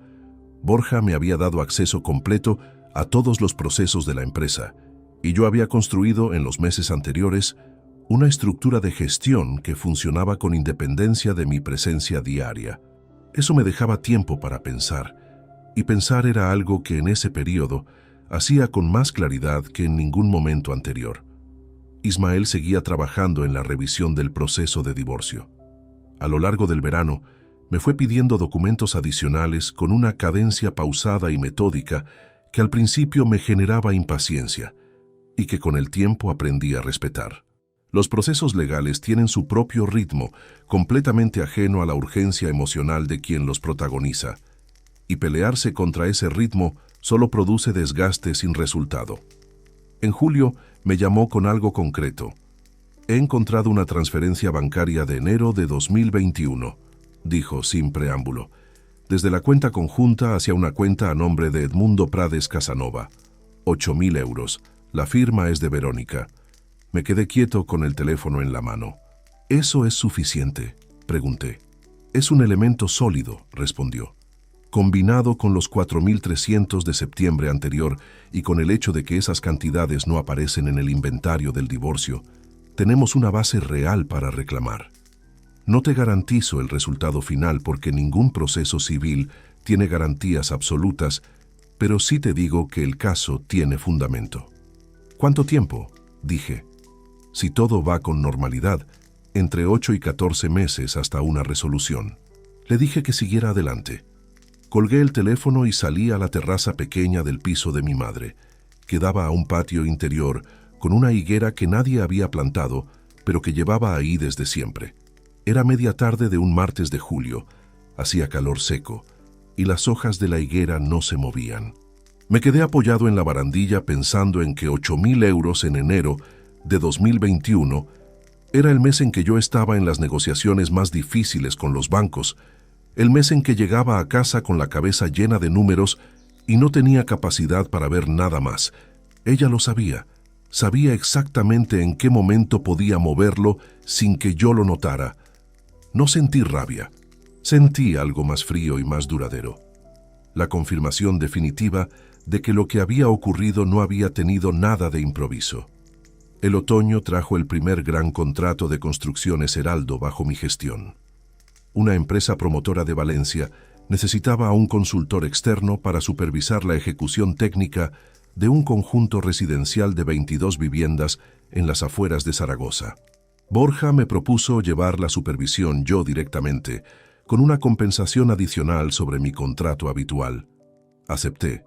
Borja me había dado acceso completo a todos los procesos de la empresa, y yo había construido en los meses anteriores una estructura de gestión que funcionaba con independencia de mi presencia diaria. Eso me dejaba tiempo para pensar, y pensar era algo que en ese periodo hacía con más claridad que en ningún momento anterior. Ismael seguía trabajando en la revisión del proceso de divorcio. A lo largo del verano, me fue pidiendo documentos adicionales con una cadencia pausada y metódica que al principio me generaba impaciencia y que con el tiempo aprendí a respetar. Los procesos legales tienen su propio ritmo, completamente ajeno a la urgencia emocional de quien los protagoniza, y pelearse contra ese ritmo solo produce desgaste sin resultado. En julio me llamó con algo concreto. He encontrado una transferencia bancaria de enero de 2021, dijo sin preámbulo, desde la cuenta conjunta hacia una cuenta a nombre de Edmundo Prades Casanova. 8.000 euros. La firma es de Verónica. Me quedé quieto con el teléfono en la mano. ¿Eso es suficiente?, pregunté. Es un elemento sólido, respondió. Combinado con los 4.300 de septiembre anterior y con el hecho de que esas cantidades no aparecen en el inventario del divorcio, tenemos una base real para reclamar. No te garantizo el resultado final porque ningún proceso civil tiene garantías absolutas, pero sí te digo que el caso tiene fundamento. ¿Cuánto tiempo?, dije. Si todo va con normalidad, entre 8 y 14 meses hasta una resolución. Le dije que siguiera adelante. Colgué el teléfono y salí a la terraza pequeña del piso de mi madre, que daba a un patio interior con una higuera que nadie había plantado, pero que llevaba ahí desde siempre. Era media tarde de un martes de julio, hacía calor seco, y las hojas de la higuera no se movían. Me quedé apoyado en la barandilla pensando en que 8.000 euros en enero de 2021 era el mes en que yo estaba en las negociaciones más difíciles con los bancos, el mes en que llegaba a casa con la cabeza llena de números y no tenía capacidad para ver nada más. Ella lo sabía. Sabía exactamente en qué momento podía moverlo sin que yo lo notara. No sentí rabia. Sentí algo más frío y más duradero. La confirmación definitiva de que lo que había ocurrido no había tenido nada de improviso. El otoño trajo el primer gran contrato de construcciones Heraldo bajo mi gestión. Una empresa promotora de Valencia necesitaba a un consultor externo para supervisar la ejecución técnica de un conjunto residencial de 22 viviendas en las afueras de Zaragoza. Borja me propuso llevar la supervisión yo directamente, con una compensación adicional sobre mi contrato habitual. Acepté.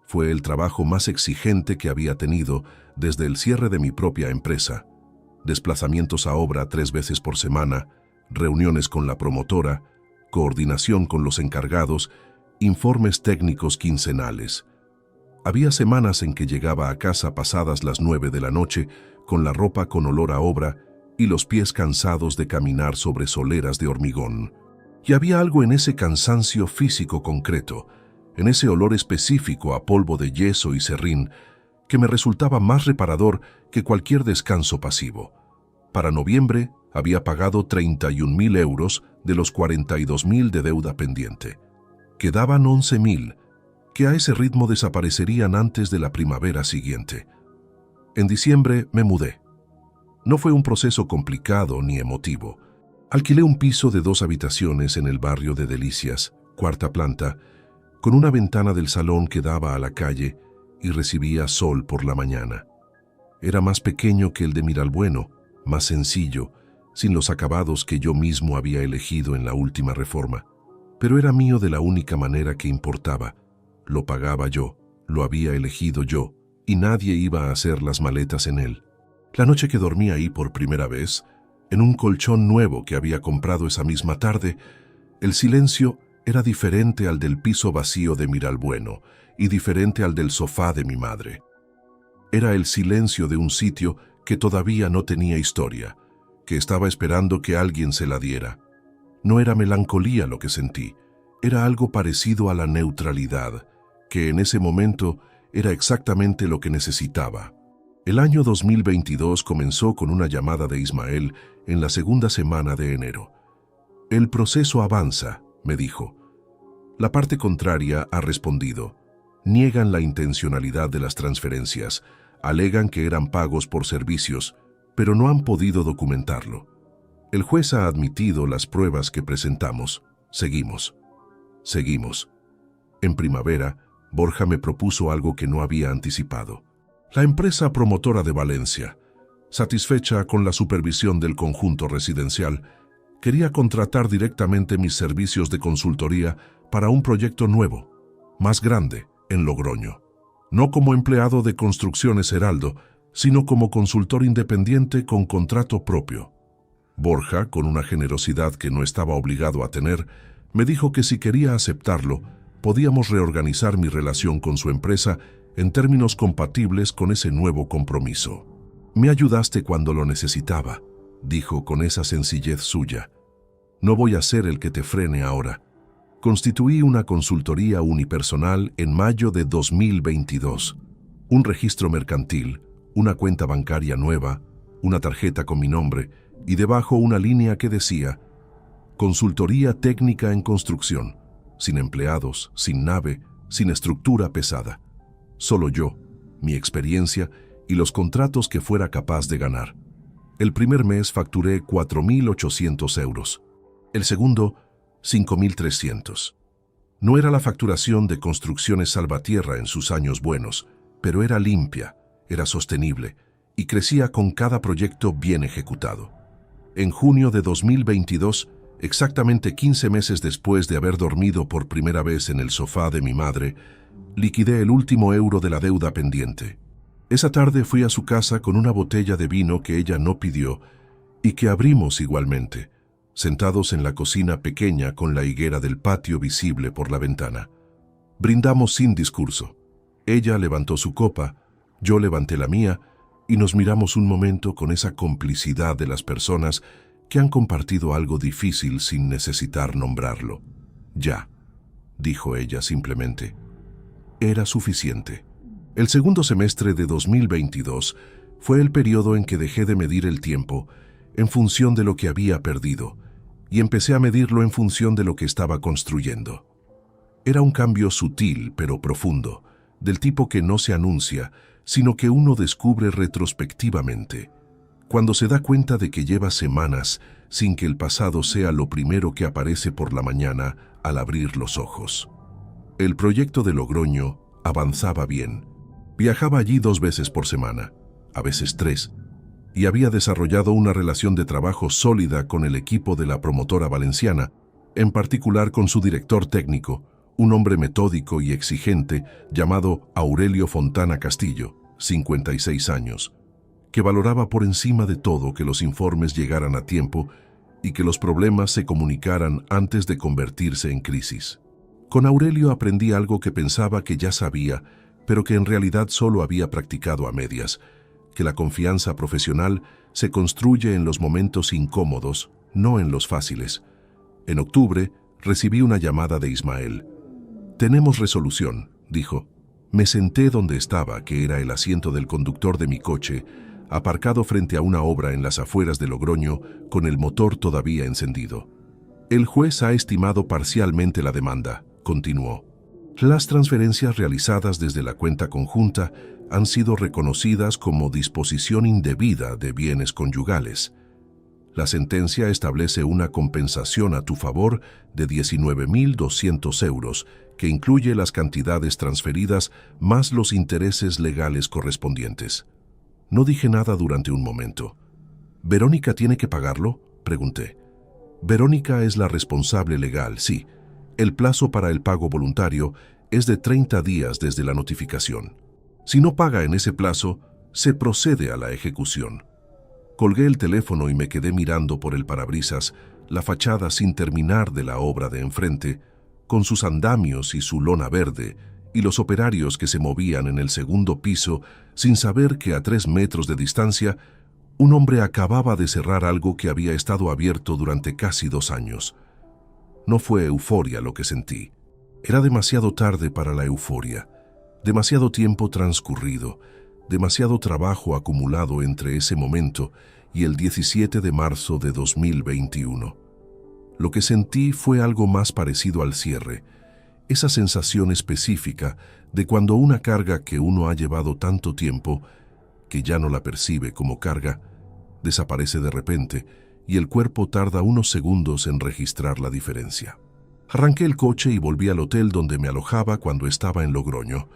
Fue el trabajo más exigente que había tenido desde el cierre de mi propia empresa. Desplazamientos a obra 3 veces por semana, reuniones con la promotora, coordinación con los encargados, informes técnicos quincenales. Había semanas en que llegaba a casa pasadas las 9 de la noche, con la ropa con olor a obra y los pies cansados de caminar sobre soleras de hormigón. Y había algo en ese cansancio físico concreto, en ese olor específico a polvo de yeso y serrín, que me resultaba más reparador que cualquier descanso pasivo. Para noviembre había pagado 31.000 euros de los 42.000 de deuda pendiente. Quedaban 11.000, que a ese ritmo desaparecerían antes de la primavera siguiente. En diciembre me mudé. No fue un proceso complicado ni emotivo. Alquilé un piso de 2 habitaciones en el barrio de Delicias, 4ª planta, con una ventana del salón que daba a la calle y recibía sol por la mañana. Era más pequeño que el de Miralbueno, más sencillo, sin los acabados que yo mismo había elegido en la última reforma. Pero era mío de la única manera que importaba. Lo pagaba yo, lo había elegido yo, y nadie iba a hacer las maletas en él. La noche que dormí ahí por primera vez, en un colchón nuevo que había comprado esa misma tarde, el silencio era diferente al del piso vacío de Miralbueno y diferente al del sofá de mi madre. Era el silencio de un sitio que todavía no tenía historia, que estaba esperando que alguien se la diera. No era melancolía lo que sentí, era algo parecido a la neutralidad, que en ese momento era exactamente lo que necesitaba. El año 2022 comenzó con una llamada de Ismael en la segunda semana de enero. El proceso avanza, me dijo. La parte contraria ha respondido. Niegan la intencionalidad de las transferencias, alegan que eran pagos por servicios, pero no han podido documentarlo. El juez ha admitido las pruebas que presentamos. Seguimos. En primavera, Borja me propuso algo que no había anticipado. La empresa promotora de Valencia, satisfecha con la supervisión del conjunto residencial, quería contratar directamente mis servicios de consultoría para un proyecto nuevo, más grande, en Logroño. No como empleado de Construcciones Heraldo, sino como consultor independiente con contrato propio. Borja, con una generosidad que no estaba obligado a tener, me dijo que si quería aceptarlo, podíamos reorganizar mi relación con su empresa en términos compatibles con ese nuevo compromiso. Me ayudaste cuando lo necesitaba, dijo con esa sencillez suya. No voy a ser el que te frene ahora. Constituí una consultoría unipersonal en mayo de 2022. Un registro mercantil, una cuenta bancaria nueva, una tarjeta con mi nombre y debajo una línea que decía: Consultoría técnica en construcción, sin empleados, sin nave, sin estructura pesada. Solo yo, mi experiencia y los contratos que fuera capaz de ganar. El primer mes facturé 4.800 euros. El segundo, 5.300. No era la facturación de Construcciones Salvatierra en sus años buenos, pero era limpia, era sostenible y crecía con cada proyecto bien ejecutado. En junio de 2022, exactamente 15 meses después de haber dormido por primera vez en el sofá de mi madre, liquidé el último euro de la deuda pendiente. Esa tarde fui a su casa con una botella de vino que ella no pidió y que abrimos igualmente, sentados en la cocina pequeña con la higuera del patio visible por la ventana. Brindamos sin discurso. Ella levantó su copa, yo levanté la mía y nos miramos un momento con esa complicidad de las personas que han compartido algo difícil sin necesitar nombrarlo. Ya, dijo ella simplemente. Era suficiente. El segundo semestre de 2022 fue el periodo en que dejé de medir el tiempo en función de lo que había perdido y empecé a medirlo en función de lo que estaba construyendo. Era un cambio sutil pero profundo, del tipo que no se anuncia, sino que uno descubre retrospectivamente, cuando se da cuenta de que lleva semanas sin que el pasado sea lo primero que aparece por la mañana al abrir los ojos. El proyecto de Logroño avanzaba bien. Viajaba allí 2 veces por semana, a veces 3, y había desarrollado una relación de trabajo sólida con el equipo de la promotora valenciana, en particular con su director técnico, un hombre metódico y exigente llamado Aurelio Fontana Castillo, 56 años, que valoraba por encima de todo que los informes llegaran a tiempo y que los problemas se comunicaran antes de convertirse en crisis. Con Aurelio aprendí algo que pensaba que ya sabía, pero que en realidad solo había practicado a medias, que la confianza profesional se construye en los momentos incómodos, no en los fáciles. En octubre recibí una llamada de Ismael. «Tenemos resolución», dijo. Me senté donde estaba, que era el asiento del conductor de mi coche, aparcado frente a una obra en las afueras de Logroño, con el motor todavía encendido. «El juez ha estimado parcialmente la demanda», continuó. «Las transferencias realizadas desde la cuenta conjunta han sido reconocidas como disposición indebida de bienes conyugales. La sentencia establece una compensación a tu favor de 19.200 euros, que incluye las cantidades transferidas más los intereses legales correspondientes». No dije nada durante un momento. «¿Verónica tiene que pagarlo?», pregunté. «Verónica es la responsable legal, sí. El plazo para el pago voluntario es de 30 días desde la notificación. Si no paga en ese plazo, se procede a la ejecución». Colgué el teléfono y me quedé mirando por el parabrisas la fachada sin terminar de la obra de enfrente, con sus andamios y su lona verde, y los operarios que se movían en el segundo piso sin saber que a 3 metros de distancia un hombre acababa de cerrar algo que había estado abierto durante casi 2 años. No fue euforia lo que sentí. Era demasiado tarde para la euforia, demasiado tiempo transcurrido, demasiado trabajo acumulado entre ese momento y el 17 de marzo de 2021. Lo que sentí fue algo más parecido al cierre, esa sensación específica de cuando una carga que uno ha llevado tanto tiempo, que ya no la percibe como carga, desaparece de repente y el cuerpo tarda unos segundos en registrar la diferencia. Arranqué el coche y volví al hotel donde me alojaba cuando estaba en Logroño,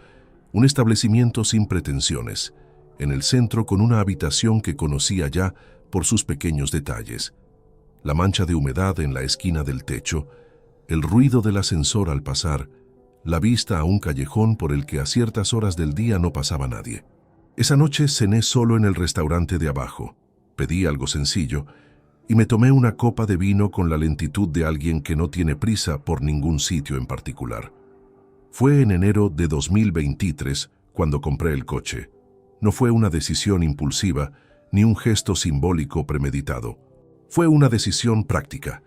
un establecimiento sin pretensiones, en el centro con una habitación que conocía ya por sus pequeños detalles. La mancha de humedad en la esquina del techo, el ruido del ascensor al pasar, la vista a un callejón por el que a ciertas horas del día no pasaba nadie. Esa noche cené solo en el restaurante de abajo, pedí algo sencillo y me tomé una copa de vino con la lentitud de alguien que no tiene prisa por ningún sitio en particular. Fue en enero de 2023 cuando compré el coche. No fue una decisión impulsiva ni un gesto simbólico premeditado. Fue una decisión práctica.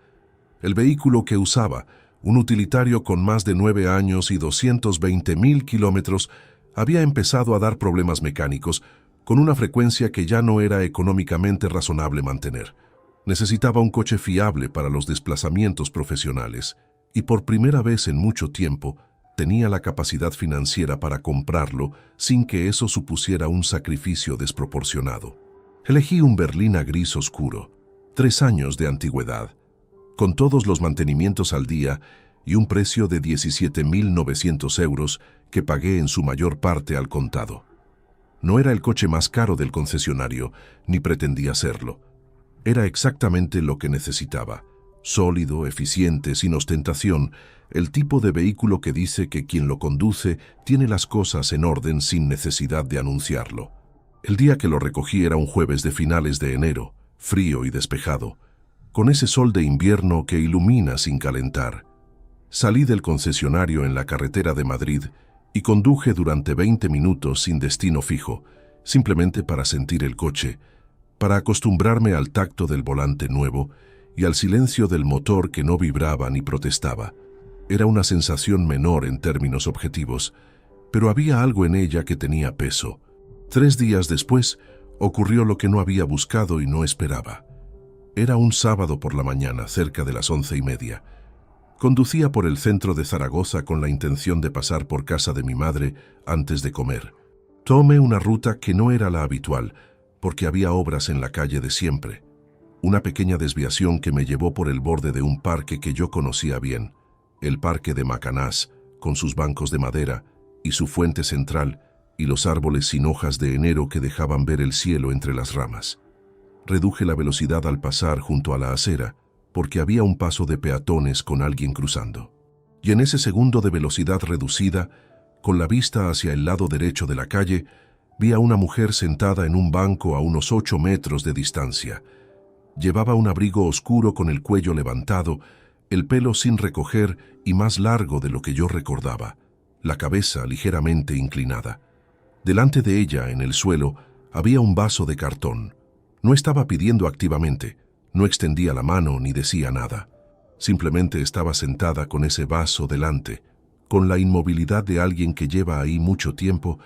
El vehículo que usaba, un utilitario con más de 9 años y 220.000 kilómetros, había empezado a dar problemas mecánicos con una frecuencia que ya no era económicamente razonable mantener. Necesitaba un coche fiable para los desplazamientos profesionales y por primera vez en mucho tiempo tenía la capacidad financiera para comprarlo sin que eso supusiera un sacrificio desproporcionado. Elegí un berlina gris oscuro, 3 años de antigüedad, con todos los mantenimientos al día y un precio de 17.900 euros que pagué en su mayor parte al contado. No era el coche más caro del concesionario, ni pretendía serlo. Era exactamente lo que necesitaba. Sólido, eficiente, sin ostentación, el tipo de vehículo que dice que quien lo conduce tiene las cosas en orden sin necesidad de anunciarlo. El día que lo recogí era un jueves de finales de enero, frío y despejado, con ese sol de invierno que ilumina sin calentar. Salí del concesionario en la carretera de Madrid y conduje durante 20 minutos sin destino fijo, simplemente para sentir el coche, para acostumbrarme al tacto del volante nuevo y al silencio del motor que no vibraba ni protestaba. Era una sensación menor en términos objetivos, pero había algo en ella que tenía peso. 3 días después, ocurrió lo que no había buscado y no esperaba. Era un sábado por la mañana, cerca de las 11:30. Conducía por el centro de Zaragoza con la intención de pasar por casa de mi madre antes de comer. Tomé una ruta que no era la habitual, porque había obras en la calle de siempre. Una pequeña desviación que me llevó por el borde de un parque que yo conocía bien, el Parque de Macanás, con sus bancos de madera y su fuente central y los árboles sin hojas de enero que dejaban ver el cielo entre las ramas. Reduje la velocidad al pasar junto a la acera, porque había un paso de peatones con alguien cruzando. Y en ese segundo de velocidad reducida, con la vista hacia el lado derecho de la calle, vi a una mujer sentada en un banco a unos 8 metros de distancia. Llevaba un abrigo oscuro con el cuello levantado, el pelo sin recoger y más largo de lo que yo recordaba, la cabeza ligeramente inclinada. Delante de ella, en el suelo, había un vaso de cartón. No estaba pidiendo activamente, no extendía la mano ni decía nada. Simplemente estaba sentada con ese vaso delante, con la inmovilidad de alguien que lleva ahí mucho tiempo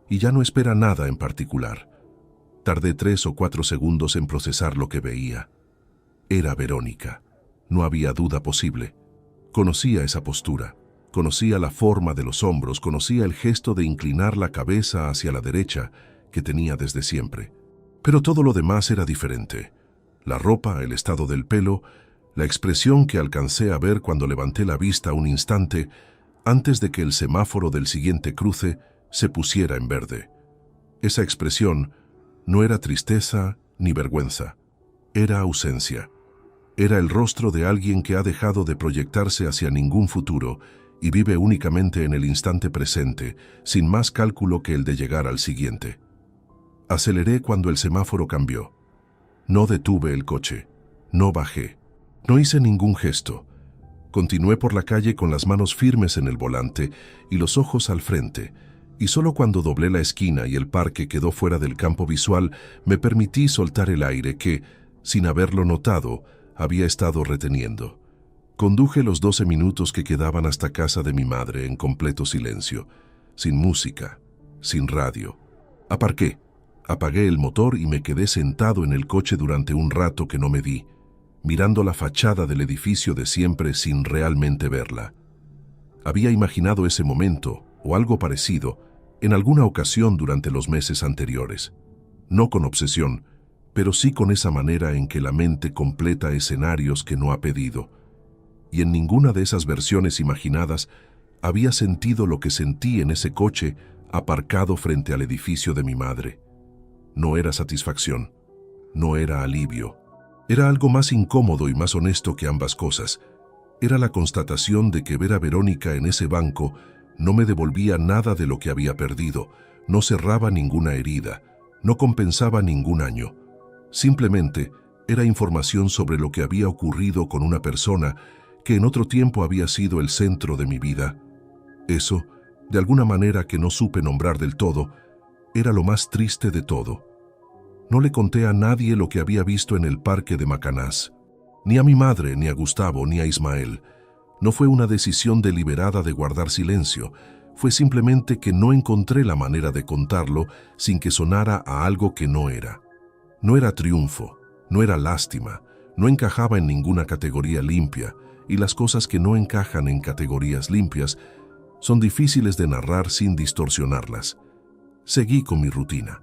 y ya no espera nada en particular. Tardé 3 o 4 segundos en procesar lo que veía. Era Verónica. No había duda posible. Conocía esa postura, conocía la forma de los hombros, conocía el gesto de inclinar la cabeza hacia la derecha que tenía desde siempre. Pero todo lo demás era diferente. La ropa, el estado del pelo, la expresión que alcancé a ver cuando levanté la vista un instante antes de que el semáforo del siguiente cruce se pusiera en verde. Esa expresión no era tristeza ni vergüenza, era ausencia. Era el rostro de alguien que ha dejado de proyectarse hacia ningún futuro y vive únicamente en el instante presente, sin más cálculo que el de llegar al siguiente. Aceleré cuando el semáforo cambió. No detuve el coche, no bajé, no hice ningún gesto. Continué por la calle con las manos firmes en el volante y los ojos al frente, y solo cuando doblé la esquina y el parque quedó fuera del campo visual me permití soltar el aire que, sin haberlo notado, había estado reteniendo. Conduje los 12 minutos que quedaban hasta casa de mi madre en completo silencio, sin música, sin radio. Aparqué, apagué el motor y me quedé sentado en el coche durante un rato que no me di, mirando la fachada del edificio de siempre sin realmente verla. Había imaginado ese momento, o algo parecido, en alguna ocasión durante los meses anteriores. No con obsesión, pero sí con esa manera en que la mente completa escenarios que no ha pedido. Y en ninguna de esas versiones imaginadas había sentido lo que sentí en ese coche aparcado frente al edificio de mi madre. No era satisfacción, no era alivio. Era algo más incómodo y más honesto que ambas cosas. Era la constatación de que ver a Verónica en ese banco no me devolvía nada de lo que había perdido, no cerraba ninguna herida, no compensaba ningún año. Simplemente era información sobre lo que había ocurrido con una persona que en otro tiempo había sido el centro de mi vida. Eso, de alguna manera que no supe nombrar del todo, era lo más triste de todo. No le conté a nadie lo que había visto en el parque de Macanás, ni a mi madre, ni a Gustavo, ni a Ismael. No fue una decisión deliberada de guardar silencio, fue simplemente que no encontré la manera de contarlo sin que sonara a algo que no era. No era triunfo, no era lástima, no encajaba en ninguna categoría limpia, y las cosas que no encajan en categorías limpias son difíciles de narrar sin distorsionarlas. Seguí con mi rutina.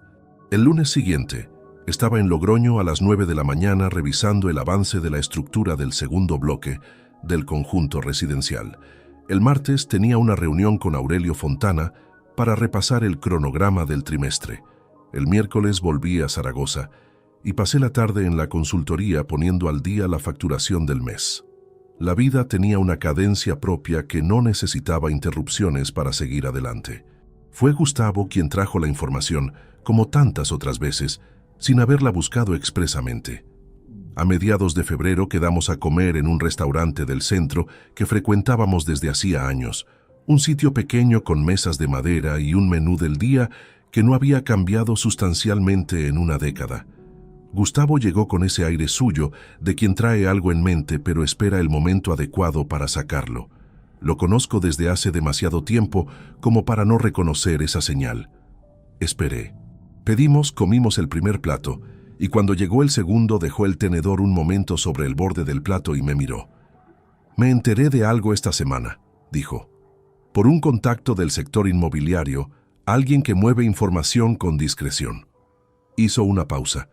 El lunes siguiente, estaba en Logroño a las 9 de la mañana revisando el avance de la estructura del segundo bloque del conjunto residencial. El martes tenía una reunión con Aurelio Fontana para repasar el cronograma del trimestre. El miércoles volví a Zaragoza y pasé la tarde en la consultoría poniendo al día la facturación del mes. La vida tenía una cadencia propia que no necesitaba interrupciones para seguir adelante. Fue Gustavo quien trajo la información, como tantas otras veces, sin haberla buscado expresamente. A mediados de febrero quedamos a comer en un restaurante del centro que frecuentábamos desde hacía años, un sitio pequeño con mesas de madera y un menú del día que no había cambiado sustancialmente en una década. Gustavo llegó con ese aire suyo de quien trae algo en mente pero espera el momento adecuado para sacarlo. Lo conozco desde hace demasiado tiempo como para no reconocer esa señal. Esperé. Pedimos, comimos el primer plato, y cuando llegó el segundo dejó el tenedor un momento sobre el borde del plato y me miró. «Me enteré de algo esta semana», dijo. «Por un contacto del sector inmobiliario, alguien que mueve información con discreción». Hizo una pausa.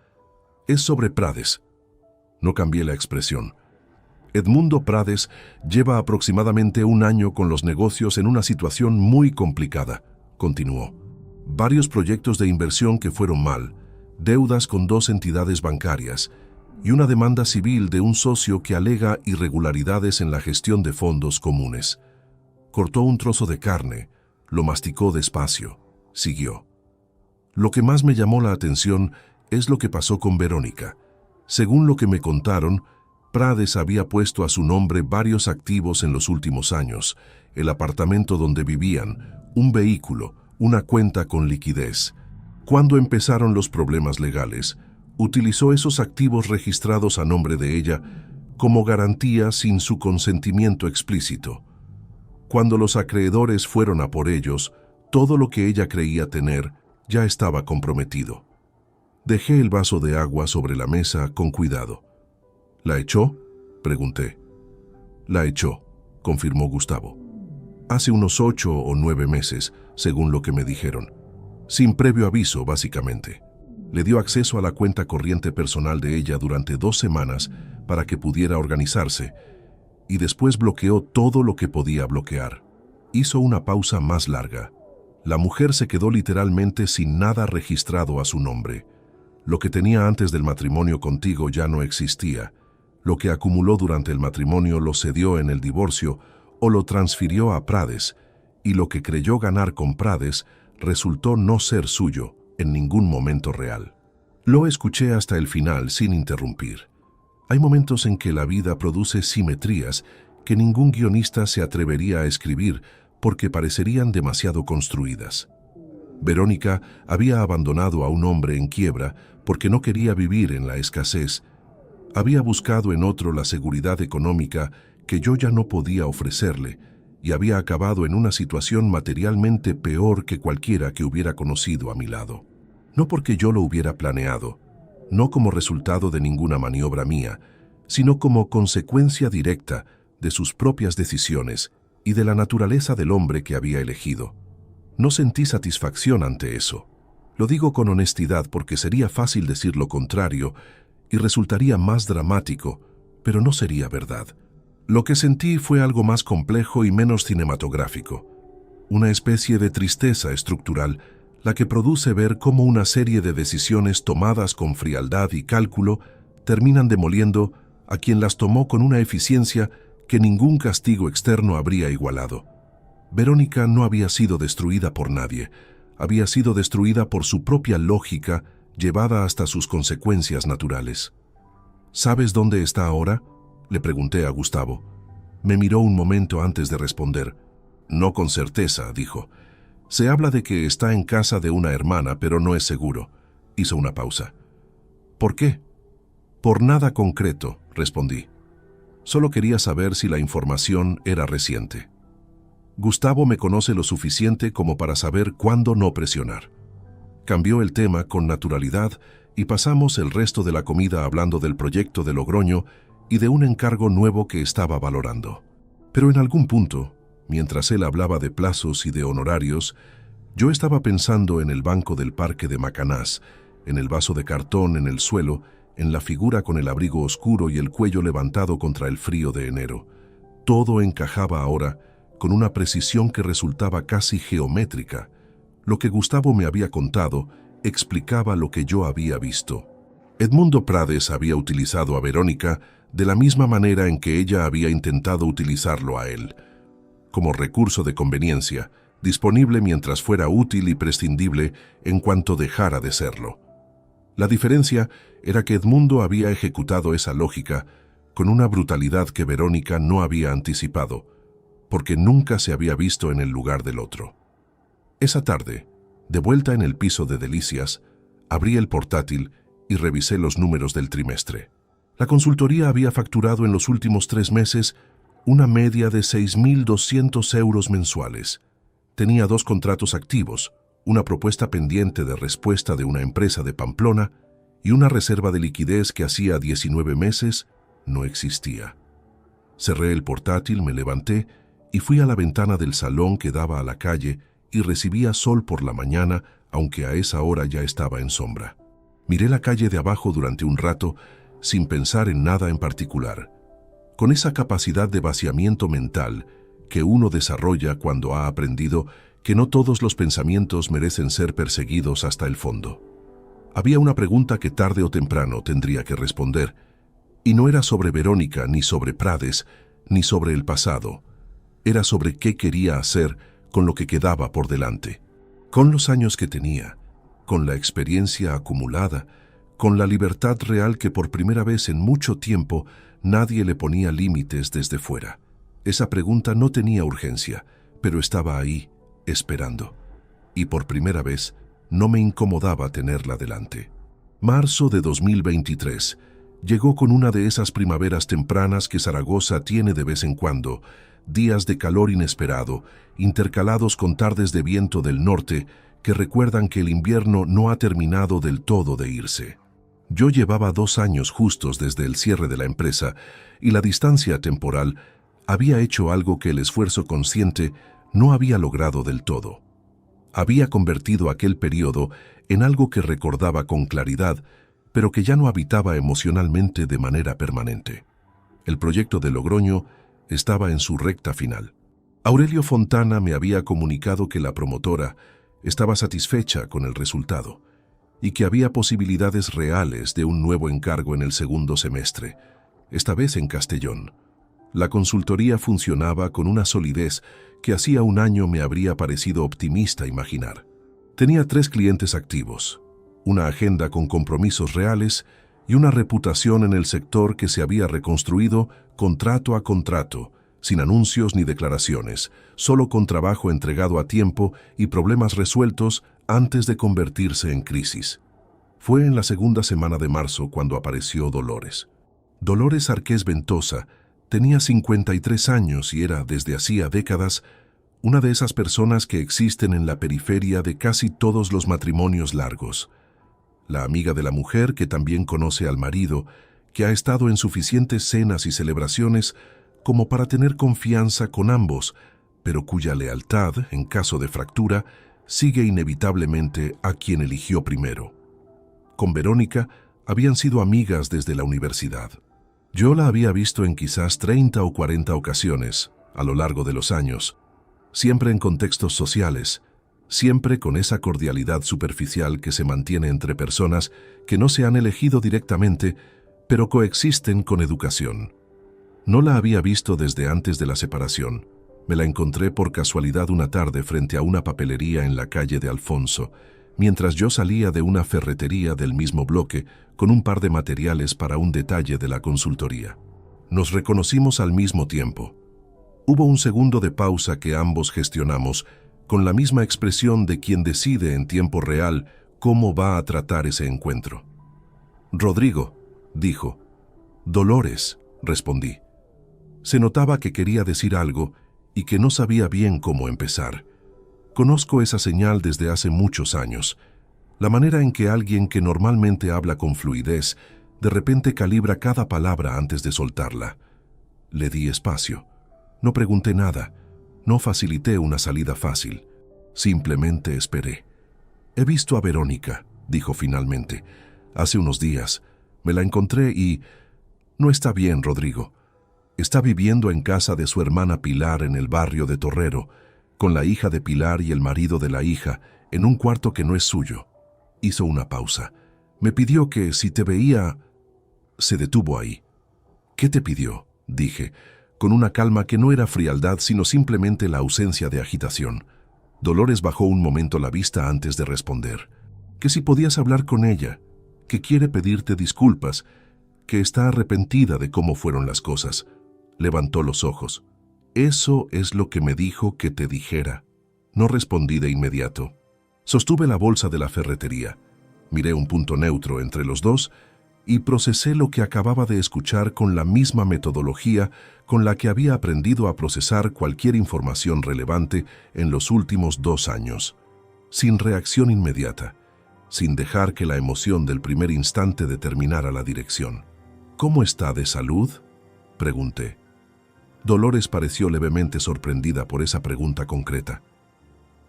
«Es sobre Prades». No cambié la expresión. Edmundo Prades lleva aproximadamente un año con los negocios en una situación muy complicada, continuó. Varios proyectos de inversión que fueron mal, deudas con 2 entidades bancarias y una demanda civil de un socio que alega irregularidades en la gestión de fondos comunes. Cortó un trozo de carne, lo masticó despacio, siguió. Lo que más me llamó la atención es lo que pasó con Verónica. Según lo que me contaron, Prades había puesto a su nombre varios activos en los últimos años, el apartamento donde vivían, un vehículo, una cuenta con liquidez. Cuando empezaron los problemas legales, utilizó esos activos registrados a nombre de ella como garantía sin su consentimiento explícito. Cuando los acreedores fueron a por ellos, todo lo que ella creía tener ya estaba comprometido. Dejé el vaso de agua sobre la mesa con cuidado. ¿La echó?, pregunté. La echó, confirmó Gustavo. Hace unos 8 o 9 meses, según lo que me dijeron. Sin previo aviso, básicamente. Le dio acceso a la cuenta corriente personal de ella durante 2 semanas para que pudiera organizarse, y después bloqueó todo lo que podía bloquear. Hizo una pausa más larga. La mujer se quedó literalmente sin nada registrado a su nombre. Lo que tenía antes del matrimonio contigo ya no existía. Lo que acumuló durante el matrimonio lo cedió en el divorcio o lo transfirió a Prades, y lo que creyó ganar con Prades resultó no ser suyo en ningún momento real. Lo escuché hasta el final sin interrumpir. Hay momentos en que la vida produce simetrías que ningún guionista se atrevería a escribir porque parecerían demasiado construidas. Verónica había abandonado a un hombre en quiebra porque no quería vivir en la escasez. Había buscado en otro la seguridad económica que yo ya no podía ofrecerle y había acabado en una situación materialmente peor que cualquiera que hubiera conocido a mi lado. No porque yo lo hubiera planeado, no como resultado de ninguna maniobra mía, sino como consecuencia directa de sus propias decisiones y de la naturaleza del hombre que había elegido. No sentí satisfacción ante eso. Lo digo con honestidad porque sería fácil decir lo contrario y resultaría más dramático, pero no sería verdad. Lo que sentí fue algo más complejo y menos cinematográfico. Una especie de tristeza estructural, la que produce ver cómo una serie de decisiones tomadas con frialdad y cálculo terminan demoliendo a quien las tomó con una eficiencia que ningún castigo externo habría igualado. Verónica no había sido destruida por nadie, había sido destruida por su propia lógica llevada hasta sus consecuencias naturales. ¿Sabes dónde está ahora?, le pregunté a Gustavo. Me miró un momento antes de responder. No con certeza, dijo. Se habla de que está en casa de una hermana, pero no es seguro. Hizo una pausa. ¿Por qué? Por nada concreto, respondí. Solo quería saber si la información era reciente. Gustavo me conoce lo suficiente como para saber cuándo no presionar. Cambió el tema con naturalidad y pasamos el resto de la comida hablando del proyecto de Logroño y de un encargo nuevo que estaba valorando. Pero en algún punto, mientras él hablaba de plazos y de honorarios, yo estaba pensando en el banco del parque de Macanás, en el vaso de cartón en el suelo, en la figura con el abrigo oscuro y el cuello levantado contra el frío de enero. Todo encajaba ahora con una precisión que resultaba casi geométrica. Lo que Gustavo me había contado explicaba lo que yo había visto. Edmundo Prades había utilizado a Verónica de la misma manera en que ella había intentado utilizarlo a él, como recurso de conveniencia, disponible mientras fuera útil y prescindible en cuanto dejara de serlo. La diferencia era que Edmundo había ejecutado esa lógica con una brutalidad que Verónica no había anticipado, porque nunca se había visto en el lugar del otro. Esa tarde, de vuelta en el piso de Delicias, abrí el portátil y revisé los números del trimestre. La consultoría había facturado en los últimos 3 meses una media de 6.200 euros mensuales. Tenía 2 contratos activos, una propuesta pendiente de respuesta de una empresa de Pamplona y una reserva de liquidez que hacía 19 meses no existía. Cerré el portátil, me levanté y fui a la ventana del salón que daba a la calle y recibía sol por la mañana, aunque a esa hora ya estaba en sombra. Miré la calle de abajo durante un rato, sin pensar en nada en particular, con esa capacidad de vaciamiento mental que uno desarrolla cuando ha aprendido que no todos los pensamientos merecen ser perseguidos hasta el fondo. Había una pregunta que tarde o temprano tendría que responder, y no era sobre Verónica, ni sobre Prades, ni sobre el pasado. Era sobre qué quería hacer con lo que quedaba por delante, con los años que tenía, con la experiencia acumulada, con la libertad real que por primera vez en mucho tiempo nadie le ponía límites desde fuera. Esa pregunta no tenía urgencia, pero estaba ahí, esperando. Y por primera vez no me incomodaba tenerla delante. Marzo de 2023 llegó con una de esas primaveras tempranas que Zaragoza tiene de vez en cuando, días de calor inesperado, intercalados con tardes de viento del norte que recuerdan que el invierno no ha terminado del todo de irse. Yo llevaba 2 años justos desde el cierre de la empresa y la distancia temporal había hecho algo que el esfuerzo consciente no había logrado del todo. Había convertido aquel periodo en algo que recordaba con claridad, pero que ya no habitaba emocionalmente de manera permanente. El proyecto de Logroño estaba en su recta final. Aurelio Fontana me había comunicado que la promotora estaba satisfecha con el resultado y que había posibilidades reales de un nuevo encargo en el segundo semestre, esta vez en Castellón. La consultoría funcionaba con una solidez que hacía un año me habría parecido optimista imaginar. Tenía 3 clientes activos, una agenda con compromisos reales y una reputación en el sector que se había reconstruido contrato a contrato, sin anuncios ni declaraciones, solo con trabajo entregado a tiempo y problemas resueltos antes de convertirse en crisis. Fue en la segunda semana de marzo cuando apareció Dolores. Dolores Arqués Ventosa tenía 53 años y era, desde hacía décadas, una de esas personas que existen en la periferia de casi todos los matrimonios largos. la amiga de la mujer que también conoce al marido, que ha estado en suficientes cenas y celebraciones como para tener confianza con ambos, pero cuya lealtad, en caso de fractura, sigue inevitablemente a quien eligió primero. Con Verónica habían sido amigas desde la universidad. Yo la había visto en quizás 30 o 40 ocasiones a lo largo de los años, siempre en contextos sociales, siempre con esa cordialidad superficial que se mantiene entre personas que no se han elegido directamente, pero coexisten con educación. No la había visto desde antes de la separación. Me la encontré por casualidad una tarde frente a una papelería en la calle de Alfonso, mientras yo salía de una ferretería del mismo bloque con un par de materiales para un detalle de la consultoría. Nos reconocimos al mismo tiempo. Hubo un segundo de pausa que ambos gestionamos, con la misma expresión de quien decide en tiempo real cómo va a tratar ese encuentro. «Rodrigo», dijo. «Dolores», respondí. Se notaba que quería decir algo y que no sabía bien cómo empezar. Conozco esa señal desde hace muchos años. La manera en que alguien que normalmente habla con fluidez, de repente calibra cada palabra antes de soltarla. Le di espacio. No pregunté nada. No facilité una salida fácil. Simplemente esperé. «He visto a Verónica», dijo finalmente. «Hace unos días. Me la encontré y... no está bien, Rodrigo. Está viviendo en casa de su hermana Pilar en el barrio de Torrero, con la hija de Pilar y el marido de la hija, en un cuarto que no es suyo». Hizo una pausa. Me pidió que, si te veía... Se detuvo ahí. «¿Qué te pidió?», dije, con una calma que no era frialdad, sino simplemente la ausencia de agitación. Dolores bajó un momento la vista antes de responder. «Que si podías hablar con ella, que quiere pedirte disculpas, que está arrepentida de cómo fueron las cosas». Levantó los ojos. «Eso es lo que me dijo que te dijera». No respondí de inmediato. Sostuve la bolsa de la ferretería. Miré un punto neutro entre los dos y procesé lo que acababa de escuchar con la misma metodología con la que había aprendido a procesar cualquier información relevante en los últimos 2 años. Sin reacción inmediata, sin dejar que la emoción del primer instante determinara la dirección. «¿Cómo está de salud?», pregunté. Dolores pareció levemente sorprendida por esa pregunta concreta.